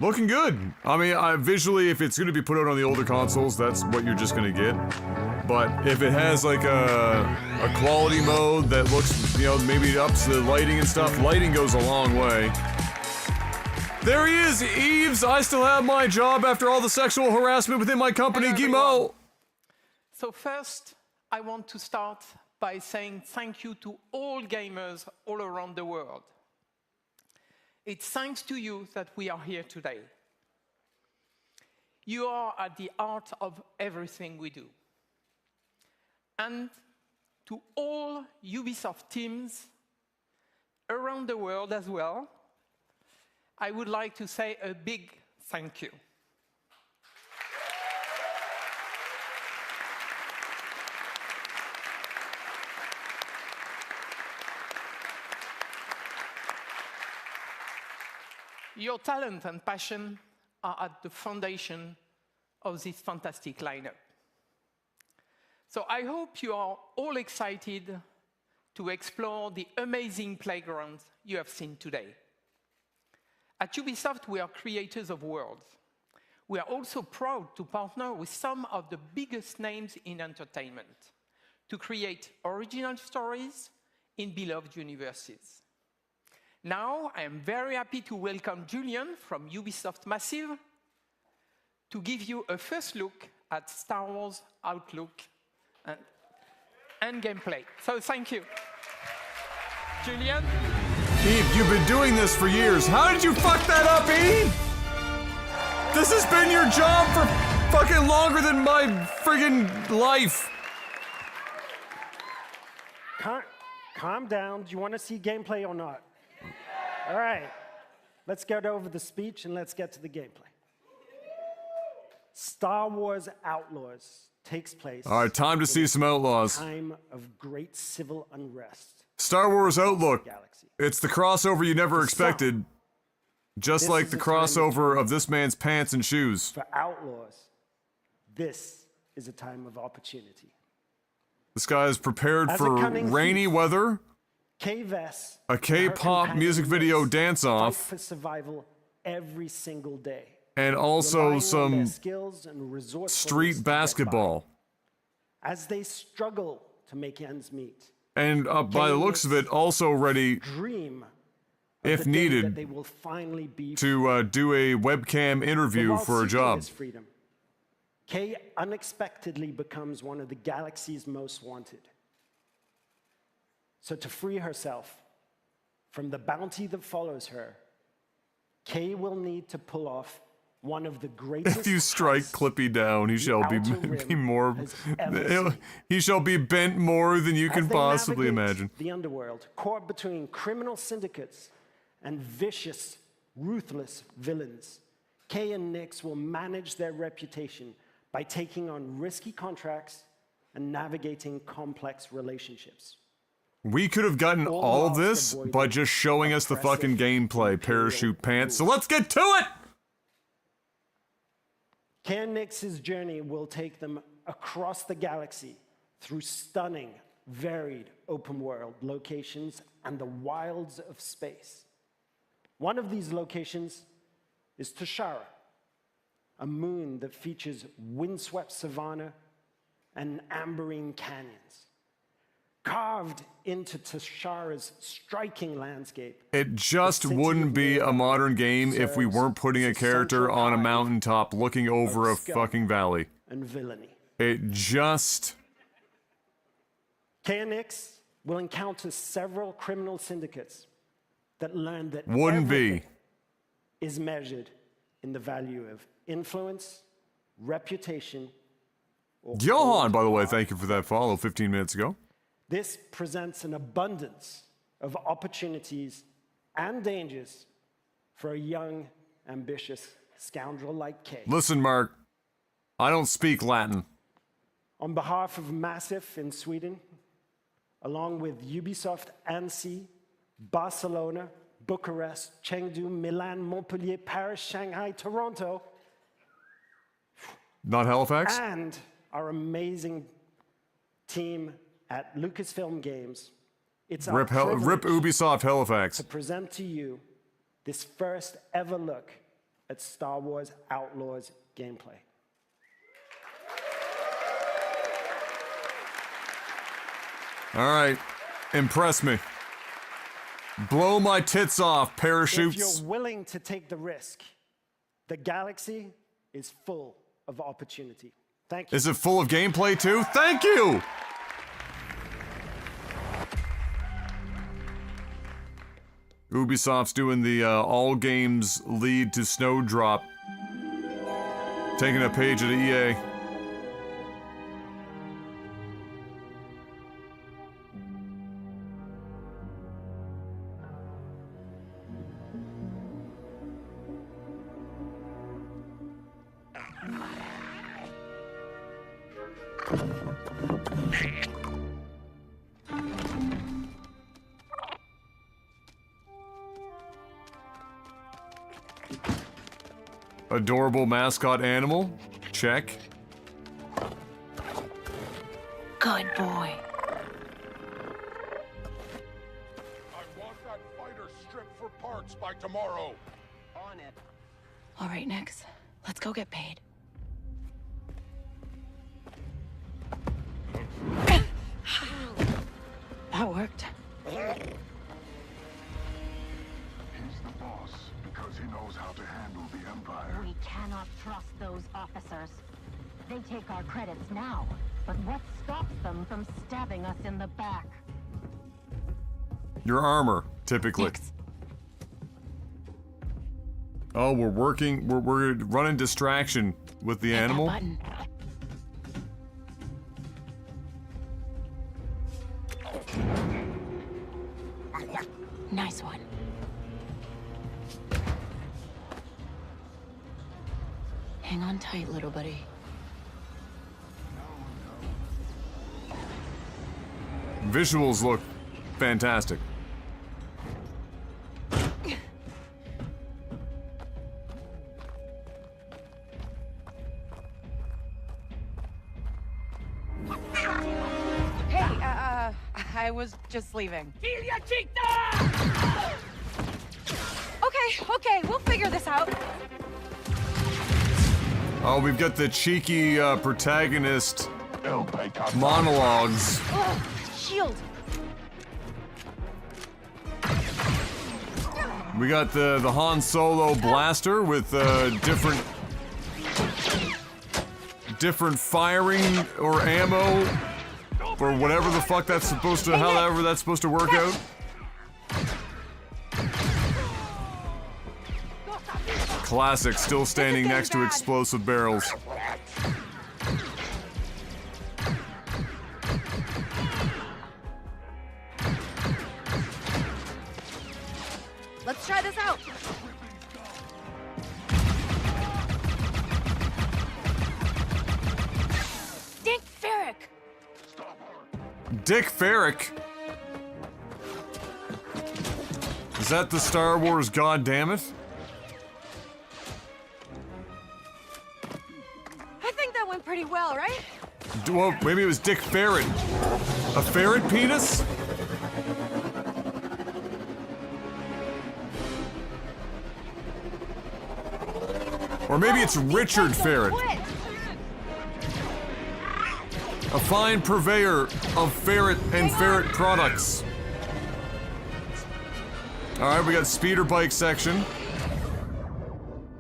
Speaker 5: Looking good. I mean, visually, if it's going to be put out on the older consoles, that's what you're just going to get. But if it has like a quality mode that looks, you know, maybe it ups the lighting and stuff, lighting goes a long way. There he is, Eves. I still have my job after all the sexual harassment within my company, Guillemot.
Speaker 7: So first, I want to start by saying thank you to all gamers all around the world. It's thanks to you that we are here today. You are at the heart of everything we do. And to all Ubisoft teams around the world as well, I would like to say a big thank you. Your talent and passion are at the foundation of this fantastic lineup. So I hope you are all excited to explore the amazing playgrounds you have seen today. At Ubisoft, we are creators of worlds. We are also proud to partner with some of the biggest names in entertainment to create original stories in beloved universes. Now, I am very happy to welcome Julian from Ubisoft Massive to give you a first look at Star Wars Outlook and gameplay. So thank you. Julian?
Speaker 5: Eve, you've been doing this for years. How did you fuck that up, Eve? This has been your job for fucking longer than my friggin' life.
Speaker 8: Calm down. Do you want to see gameplay or not? All right. Let's get over the speech and let's get to the gameplay. Star Wars Outlaws takes place.
Speaker 5: All right, time to see some Outlaws.
Speaker 8: Time of great civil unrest.
Speaker 5: Star Wars Outlook. It's the crossover you never expected. Just like the crossover of this man's pants and shoes.
Speaker 8: For Outlaws, this is a time of opportunity.
Speaker 5: This guy is prepared for rainy weather, a K-pop music video dance-off,
Speaker 8: for survival every single day,
Speaker 5: and also some street basketball.
Speaker 8: As they struggle to make ends meet.
Speaker 5: And by the looks of it, also ready, if needed, to do a webcam interview for a job.
Speaker 8: Kay unexpectedly becomes one of the galaxy's most wanted. So to free herself from the bounty that follows her, Kay will need to pull off one of the greatest.
Speaker 5: If you strike Clippy down, he shall be more. He shall be bent more than you can possibly imagine.
Speaker 8: The underworld, caught between criminal syndicates and vicious, ruthless villains, Kay and Nix will manage their reputation by taking on risky contracts and navigating complex relationships.
Speaker 5: We could have gotten all of this by just showing us the fucking gameplay, parachute pants. So let's get to it!
Speaker 8: Kay and Nix's journey will take them across the galaxy through stunning, varied open-world locations and the wilds of space. One of these locations is Toshara, a moon that features windswept savanna and amberine canyons. carved into Tashara's striking landscape.
Speaker 5: It just wouldn't be a modern game if we weren't putting a character on a mountaintop looking over a fucking valley.
Speaker 8: And villainy.
Speaker 5: It just...
Speaker 8: KNX will encounter several criminal syndicates that learn that
Speaker 5: wouldn't
Speaker 8: everything
Speaker 5: be.
Speaker 8: Is measured in the value of influence, reputation, or
Speaker 5: Johan, by the way, thank you for that follow 15 minutes ago.
Speaker 8: This presents an abundance of opportunities and dangers for a young, ambitious scoundrel like Kay.
Speaker 5: Listen, Mark, I don't speak Latin.
Speaker 8: On behalf of Massif in Sweden, along with Ubisoft, Annecy, Barcelona, Bucharest, Chengdu, Milan, Montpellier, Paris, Shanghai, Toronto.
Speaker 5: Not Halifax?
Speaker 8: And our amazing team at Lucasfilm Games. It's our
Speaker 5: Rip
Speaker 8: privilege
Speaker 5: Ubisoft Halifax.
Speaker 8: to present to you this first ever look at Star Wars Outlaws gameplay.
Speaker 5: All right, impress me. Blow my tits off, parachutes.
Speaker 8: If you're willing to take the risk, the galaxy is full of opportunity. Thank you.
Speaker 5: Is it full of gameplay too? Thank you! Ubisoft's doing the all games lead to Snowdrop. Taking a page at EA. Adorable mascot animal? Check.
Speaker 24: Good boy.
Speaker 10: I want that fighter stripped for parts by tomorrow.
Speaker 24: On it. All right, Nix. Let's go get paid. That worked.
Speaker 3: He's the boss because he knows how to handle the Empire.
Speaker 9: We cannot trust those officers. They take our credits now, but what stops them from stabbing us in the back?
Speaker 5: Your armor, typically. Oh, we're running distraction with the animal.
Speaker 24: Button. Nice one. Hang on tight, little buddy.
Speaker 5: Visuals look fantastic.
Speaker 24: Hey, I was just leaving. Okay, we'll figure this out.
Speaker 5: Oh, we've got the cheeky protagonist monologues.
Speaker 24: Ugh, shield.
Speaker 5: We got the Han Solo blaster with different firing or ammo or whatever the fuck that's supposed to, however that's supposed to work out. Classic, still standing next to explosive barrels.
Speaker 24: Let's try this out. Dick Ferrick.
Speaker 5: Dick Ferrick? Is that the Star Wars goddammit?
Speaker 24: I think that went pretty well, right?
Speaker 5: Well, maybe it was Dick Ferret. A ferret penis? Or maybe it's Richard Ferret. A fine purveyor of ferret and ferret products. Alright, we got speeder bike section.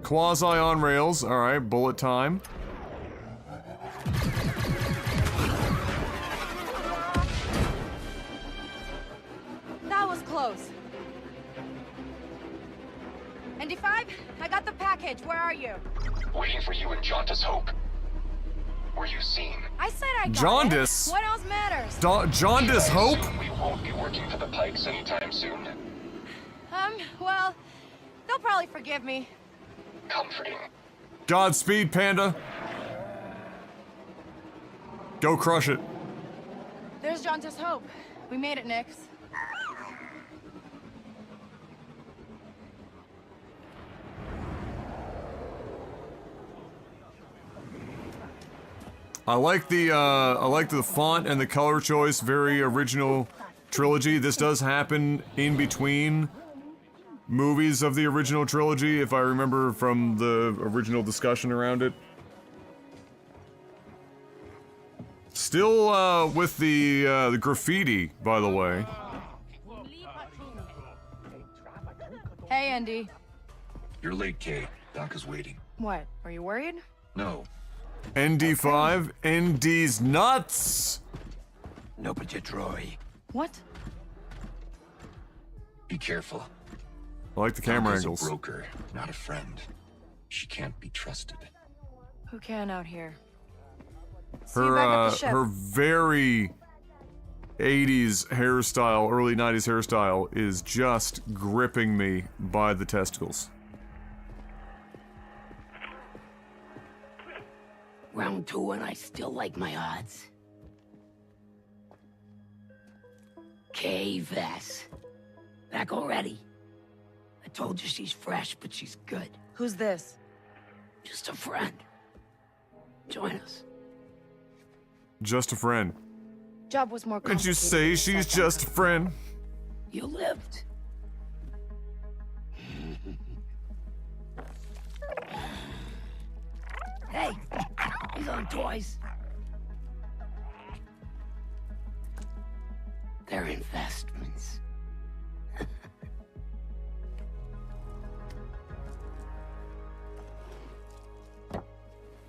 Speaker 5: Quasi on rails. Alright, bullet time.
Speaker 11: That was close. ND5, I got the package. Where are you?
Speaker 12: Waiting for you in Jaundice Hope. Were you seen?
Speaker 11: I said I got
Speaker 5: Jaundice?
Speaker 11: it. What else matters?
Speaker 5: Jaundice Hope?
Speaker 12: We won't be working for the Pikes anytime soon.
Speaker 11: Well, they'll probably forgive me.
Speaker 12: Comforting.
Speaker 5: Godspeed, Panda. Go crush it.
Speaker 11: There's Jaundice Hope. We made it, Nix.
Speaker 5: I like the font and the color choice, very original trilogy. This does happen in between movies of the original trilogy, if I remember from the original discussion around it. Still with the graffiti, by the way.
Speaker 11: Hey, Andy.
Speaker 12: You're late, Kay. Doc is waiting.
Speaker 11: What? Are you worried?
Speaker 12: No.
Speaker 5: ND5, ND's nuts!
Speaker 12: No petit Troy.
Speaker 11: What?
Speaker 12: Be careful.
Speaker 5: I like the camera
Speaker 12: Doc is
Speaker 5: angles.
Speaker 12: a broker, not a friend. She can't be trusted.
Speaker 11: Who can out here? See you back at the ship.
Speaker 5: Her very 80s hairstyle, early 90s hairstyle is just gripping me by the testicles.
Speaker 22: Round 2 and I still like my odds. Kay Vess. Back already. I told you she's fresh, but she's good.
Speaker 11: Who's this?
Speaker 22: Just a friend. Join us.
Speaker 5: Just a friend.
Speaker 11: Job was more
Speaker 5: Can't you
Speaker 11: complicated
Speaker 5: say
Speaker 11: than
Speaker 5: she's
Speaker 11: that.
Speaker 5: just a friend?
Speaker 22: You lived. Hey, these aren't toys. They're investments.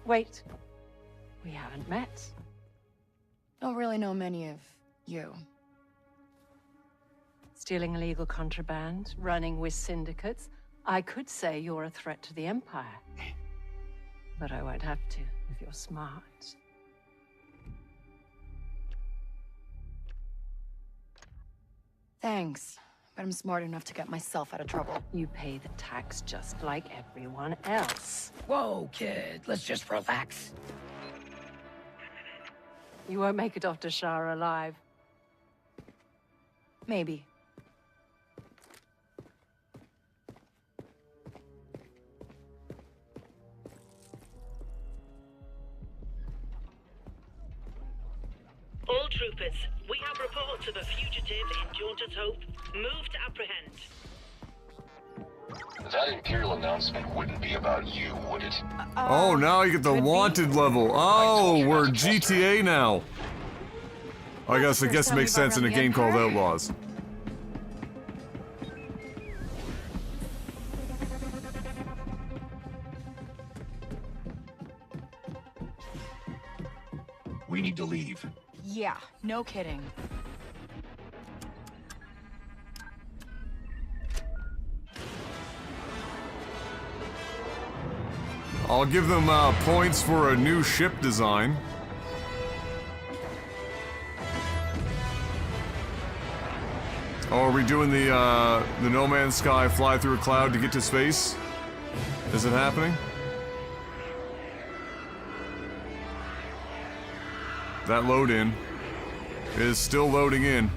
Speaker 13: Wait. We haven't met.
Speaker 11: Don't really know many of you.
Speaker 13: Stealing illegal contraband, running with syndicates. I could say you're a threat to the Empire. But I won't have to if you're smart.
Speaker 11: Thanks, but I'm smart enough to get myself out of trouble.
Speaker 13: You pay the tax just like everyone else.
Speaker 22: Whoa, kid, let's just relax.
Speaker 13: You won't make it off to Shara alive.
Speaker 11: Maybe.
Speaker 14: All troopers, we have reports of a fugitive in Jaundice Hope. Move to apprehend.
Speaker 12: That Imperial announcement wouldn't be about you, would it?
Speaker 5: Oh, now you get the wanted level. Oh, we're GTA now. I guess it makes sense in a game called Outlaws.
Speaker 12: We need to leave.
Speaker 11: Yeah, no kidding.
Speaker 5: I'll give them points for a new ship design. Oh, are we doing the No Man's Sky fly through a cloud to get to space? Is it happening? That load in is still loading in.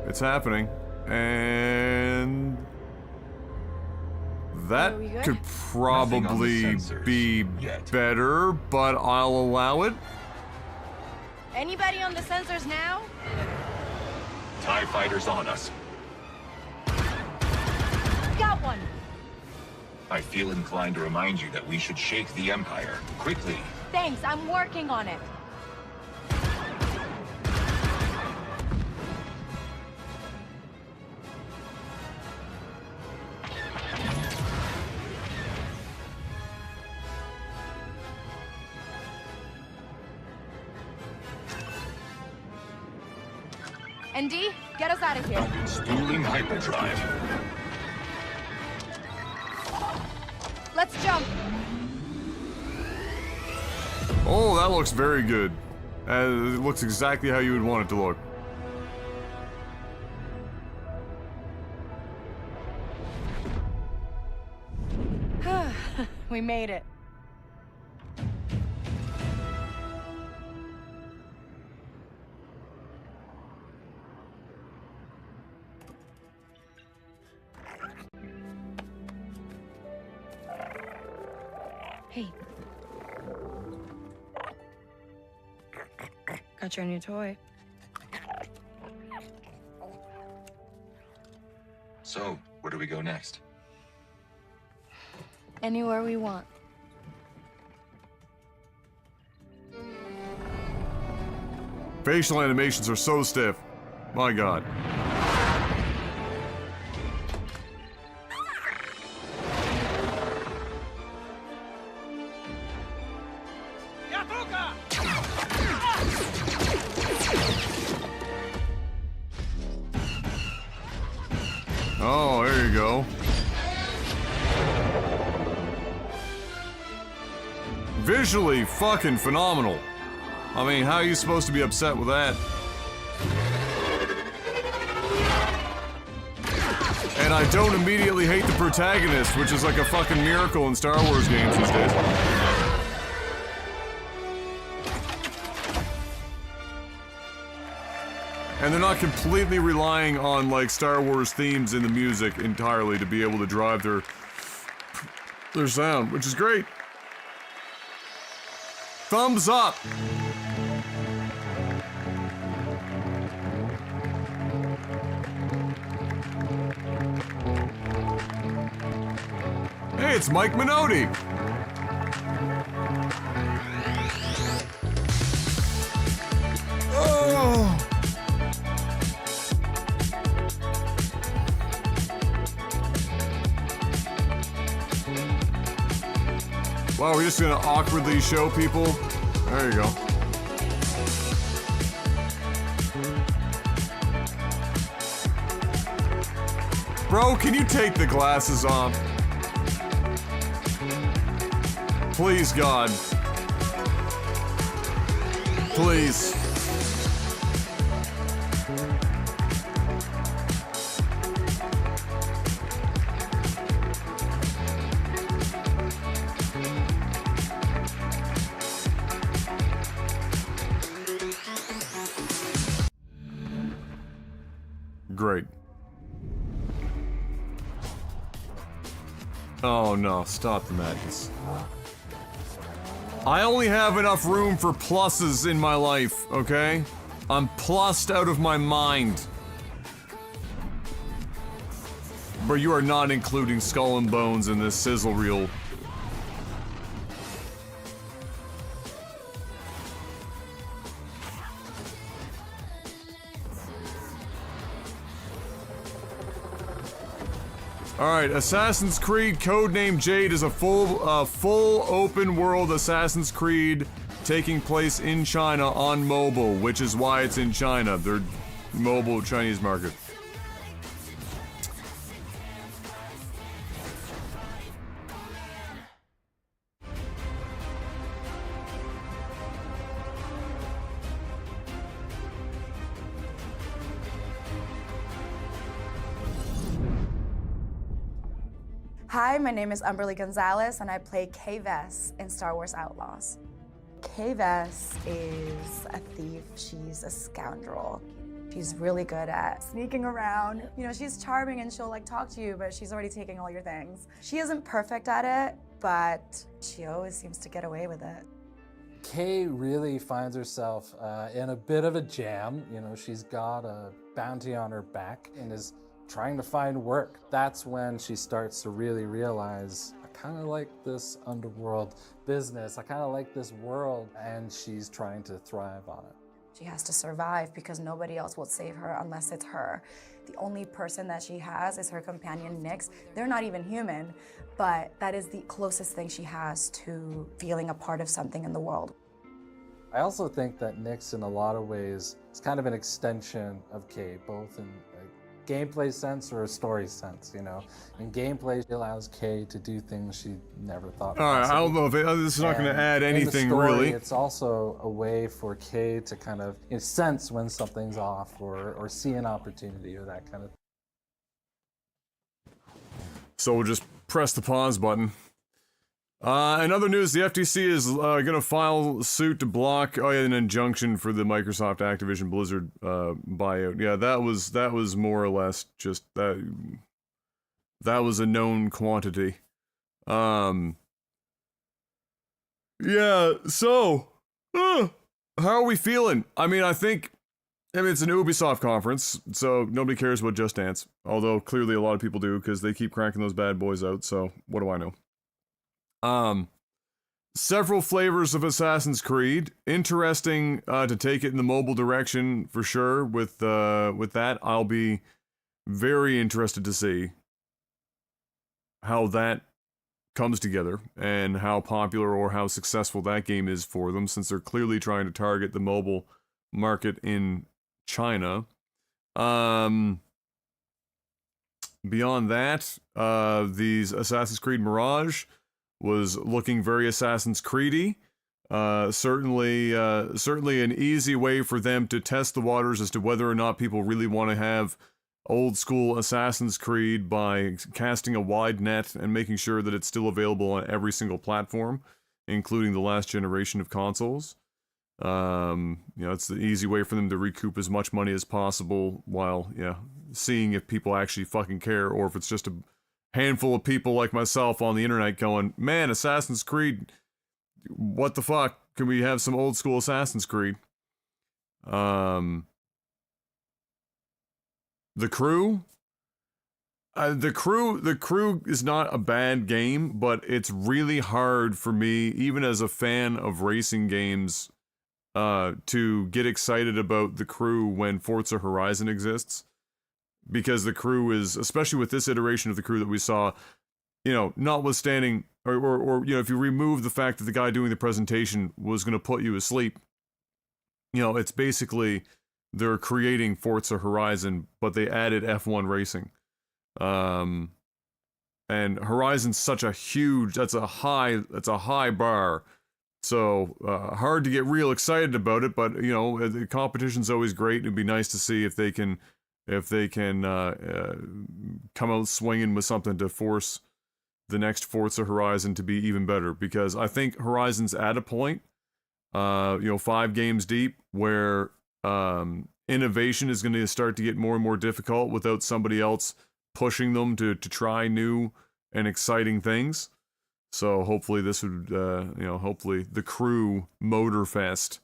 Speaker 5: It's happening. And that could probably be better, but I'll allow it.
Speaker 11: Anybody on the sensors now?
Speaker 12: TIE fighters on us.
Speaker 11: Got one.
Speaker 12: I feel inclined to remind you that we should shake the Empire. Quickly.
Speaker 11: Thanks, I'm working on it. ND, get us out of here.
Speaker 12: Spooling hyperdrive.
Speaker 11: Let's jump.
Speaker 5: Oh, that looks very good. It looks exactly how you would want it to look.
Speaker 11: We made it. Hey. Got your new toy.
Speaker 12: So, where do we go next?
Speaker 11: Anywhere we want.
Speaker 5: Facial animations are so stiff. My god. Oh, there you go. Visually fucking phenomenal. I mean, how are you supposed to be upset with that? And I don't immediately hate the protagonist, which is like a fucking miracle in Star Wars games these days. And they're not completely relying on, like, Star Wars themes in the music entirely to be able to drive their sound, which is great. Thumbs up! Hey, it's Mike Minotti! Oh! Wow, we're just gonna awkwardly show people? There you go. Bro, can you take the glasses off? Please, God. Please. Great. Oh no, stop the madness. I only have enough room for pluses in my life, okay? I'm plussed out of my mind. But you are not including Skull and Bones in this sizzle reel. Alright, Assassin's Creed Codename Jade is a full open world Assassin's Creed taking place in China on mobile, which is why it's in China, their mobile Chinese market.
Speaker 15: Hi, my name is Umberly Gonzalez, and I play Kay Vess in Star Wars Outlaws. Kay Vess is a thief. She's a scoundrel. She's really good at sneaking around. You know, she's charming and she'll like talk to you, but she's already taking all your things. She isn't perfect at it, but she always seems to get away with it.
Speaker 16: Kay really finds herself in a bit of a jam. You know, she's got a bounty on her back and is trying to find work. That's when she starts to really realize, I kind of like this underworld business. I kind of like this world, and she's trying to thrive on it.
Speaker 15: She has to survive because nobody else will save her unless it's her. The only person that she has is her companion, Nyx. They're not even human, but that is the closest thing she has to feeling a part of something in the world.
Speaker 16: I also think that Nyx, in a lot of ways, is kind of an extension of Kay, both in a gameplay sense or a story sense, you know. In gameplay, she allows Kay to do things she never thought possible.
Speaker 5: Alright, I don't know if this is not going to add anything,
Speaker 16: in the story,
Speaker 5: really.
Speaker 16: It's also a way for Kay to kind of sense when something's off or see an opportunity or that kind of thing.
Speaker 5: So we'll just press the pause button. In other news, the FTC is gonna file suit to block an injunction for the Microsoft Activision Blizzard buyout. Yeah, that was more or less just that was a known quantity. Yeah, so how are we feeling? I mean, it's an Ubisoft conference, so nobody cares about Just Dance. Although clearly a lot of people do, because they keep cranking those bad boys out, so what do I know? Several flavors of Assassin's Creed. Interesting to take it in the mobile direction for sure. With that, I'll be very interested to see how that comes together and how popular or how successful that game is for them, since they're clearly trying to target the mobile market in China. Beyond that, these Assassin's Creed Mirage was looking very Assassin's Creedy. Certainly an easy way for them to test the waters as to whether or not people really want to have old school Assassin's Creed by casting a wide net and making sure that it's still available on every single platform, including the last generation of consoles. It's the easy way for them to recoup as much money as possible while, seeing if people actually fucking care, or if it's just a handful of people like myself on the internet going, man, Assassin's Creed, what the fuck? Can we have some old school Assassin's Creed? The Crew? The Crew is not a bad game, but it's really hard for me, even as a fan of racing games, to get excited about The Crew when Forza Horizon exists. Because The Crew is, especially with this iteration of The Crew that we saw, notwithstanding, or if you remove the fact that the guy doing the presentation was going to put you asleep, it's basically they're creating Forza Horizon, but they added F1 racing. And Horizon's such a huge, that's a high bar. So, hard to get real excited about it, but, the competition's always great. It'd be nice to see if they can come out swinging with something to force the next Forza Horizon to be even better, because I think Horizon's at a point, 5 games deep, where innovation is going to start to get more and more difficult without somebody else pushing them to try new and exciting things. So hopefully this would, hopefully the Crew Motorfest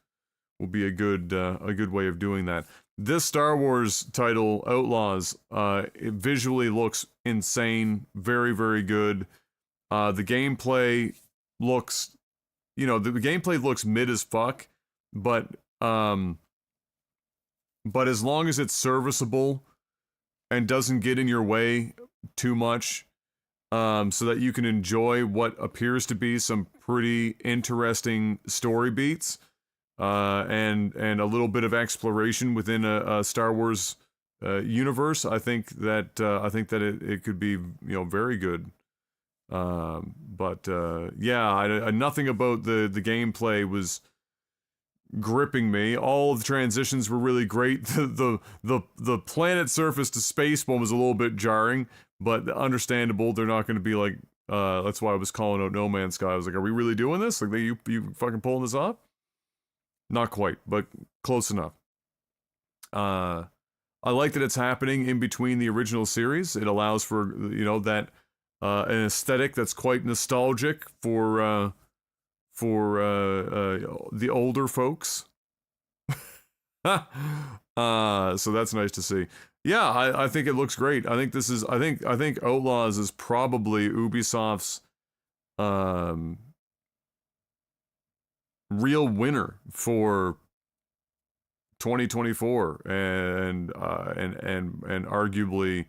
Speaker 5: will be a good way of doing that. This Star Wars title, Outlaws, it visually looks insane, very, very good. The gameplay looks, the gameplay looks mid as fuck, but as long as it's serviceable and doesn't get in your way too much, so that you can enjoy what appears to be some pretty interesting story beats, and a little bit of exploration within a Star Wars universe, I think that it could be very good. Nothing about the gameplay was gripping me. All of the transitions were really great. The planet surface to space one was a little bit jarring, but understandable. They're not going to be like, that's why I was calling out No Man's Sky. I was like, are we really doing this? Like, you fucking pulling this off? Not quite, but close enough. I like that it's happening in between the original series. It allows for, that an aesthetic that's quite nostalgic for the older folks. So that's nice to see. Yeah, I think it looks great. I think Outlaws is probably Ubisoft's real winner for 2024, and arguably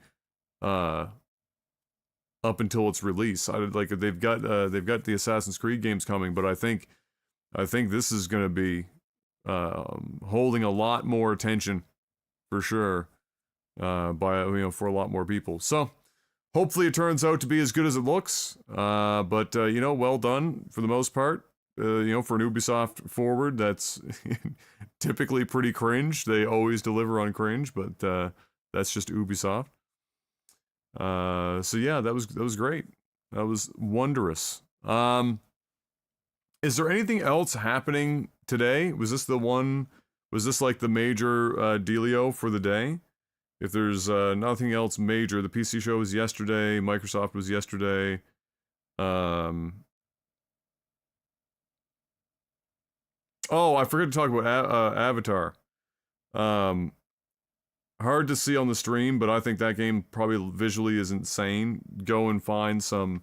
Speaker 5: up until its release. They've got the Assassin's Creed games coming, but I think this is going to be holding a lot more attention, for sure, for a lot more people. So, hopefully it turns out to be as good as it looks, but, well done for the most part. For an Ubisoft forward, that's typically pretty cringe. They always deliver on cringe, but that's just Ubisoft. So yeah, that was great. That was wondrous. Is there anything else happening today? Was this like the major dealio for the day? If there's nothing else major, the PC show was yesterday, Microsoft was yesterday. Oh, I forgot to talk about Avatar. Hard to see on the stream, but I think that game probably visually is insane. Go and find some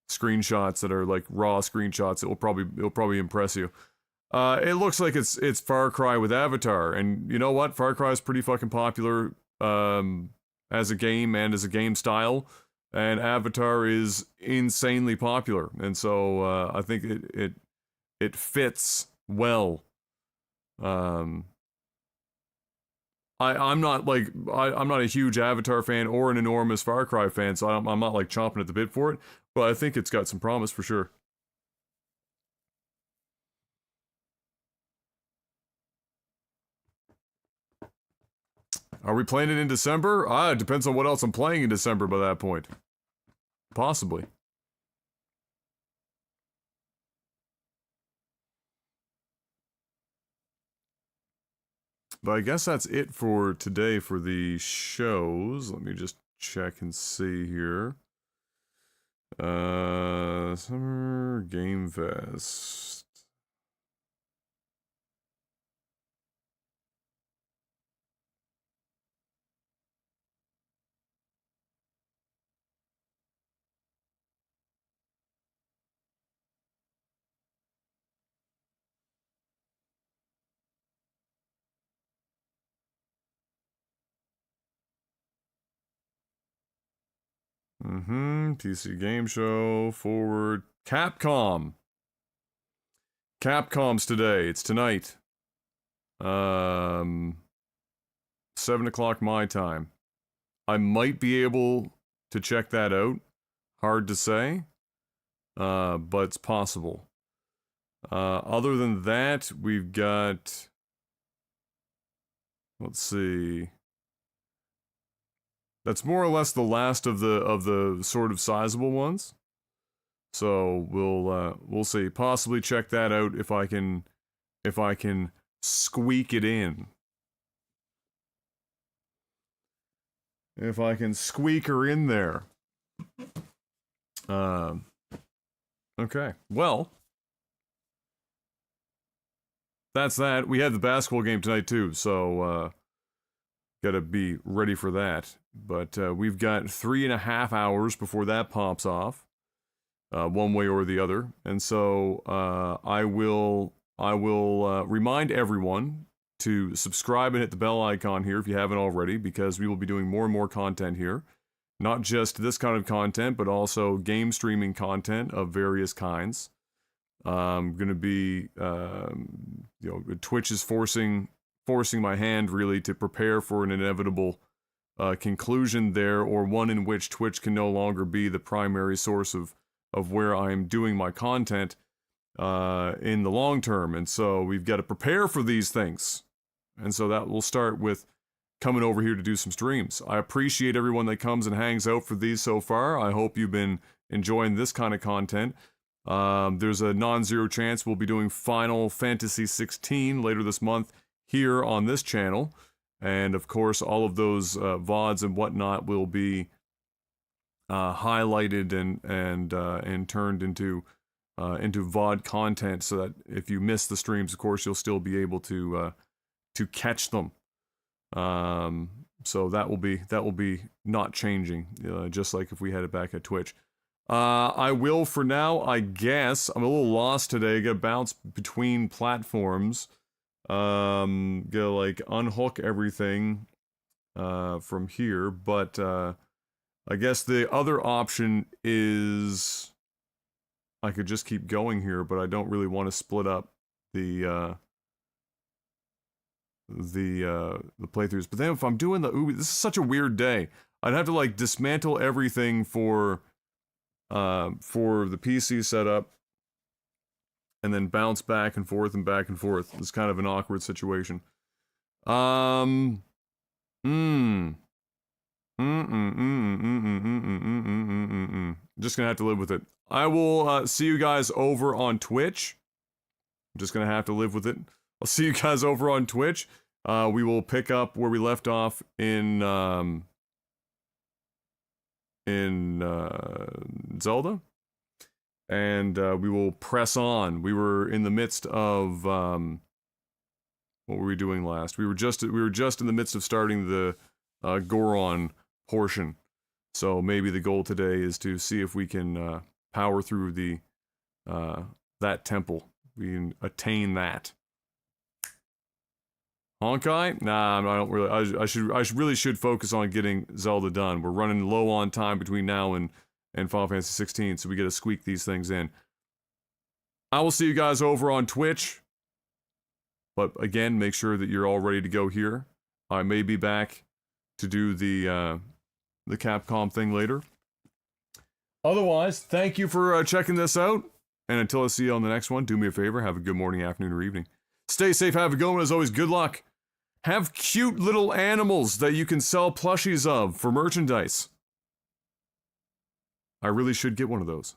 Speaker 5: screenshots that are like raw screenshots. It'll probably impress you. It looks like it's Far Cry with Avatar, and you know what? Far Cry is pretty fucking popular as a game and as a game style, and Avatar is insanely popular, and so I think it fits well. I'm not a huge Avatar fan or an enormous Far Cry fan, so I'm not like chomping at the bit for it, but I think it's got some promise for sure. Are we playing it in December? It depends on what else I'm playing in December by that point. Possibly. But I guess that's it for today for the shows. Let me just check and see here. Summer Game Fest. PC Game Show, forward. Capcom. Capcom's today. It's tonight. 7 o'clock my time. I might be able to check that out. Hard to say. But it's possible. Other than that, we've got... Let's see... That's more or less the last of the sort of sizable ones. So we'll see. Possibly check that out if I can squeak it in. If I can squeak her in there. Okay. Well, that's that. We had the basketball game tonight too, so gotta be ready for that. But we've got 3.5 hours before that pops off, one way or the other. And so I will remind everyone to subscribe and hit the bell icon here if you haven't already, because we will be doing more and more content here. Not just this kind of content, but also game streaming content of various kinds. Going to be, Twitch is forcing my hand really to prepare for an inevitable conclusion there, or one in which Twitch can no longer be the primary source of where I'm doing my content in the long term. And so we've got to prepare for these things. And so that will start with coming over here to do some streams. I appreciate everyone that comes and hangs out for these so far. I hope you've been enjoying this kind of content. There's a non-zero chance we'll be doing Final Fantasy 16 later this month here on this channel. And of course, all of those VODs and whatnot will be highlighted and turned into VOD content, so that if you miss the streams, of course, you'll still be able to catch them. So that will be not changing, just like if we had it back at Twitch. I will for now, I guess. I'm a little lost today. Gotta bounce between platforms. Gotta like unhook everything from here, but I guess the other option is I could just keep going here, but I don't really want to split up the playthroughs. But then if I'm doing the Ubi, this is such a weird day. I'd have to like dismantle everything for the PC setup, and then bounce back and forth and back and forth. It's kind of an awkward situation. Just gonna have to live with it. I will see you guys over on Twitch. I'm just gonna have to live with it. I'll see you guys over on Twitch. We will pick up where we left off in Zelda, and we will press on. We were in the midst of what were we doing last? We were just in the midst of starting the Goron portion. So maybe the goal today is to see if we can power through the that temple. We can attain that. Honkai? Nah, I don't really. I really should focus on getting Zelda done. We're running low on time between now and Final Fantasy 16, so we got to squeak these things in. I will see you guys over on Twitch. But again, make sure that you're all ready to go here. I may be back to do the Capcom thing later. Otherwise, thank you for checking this out. And until I see you on the next one, do me a favor, have a good morning, afternoon, or evening. Stay safe, have a good one. As always, good luck. Have cute little animals that you can sell plushies of for merchandise. I really should get one of those.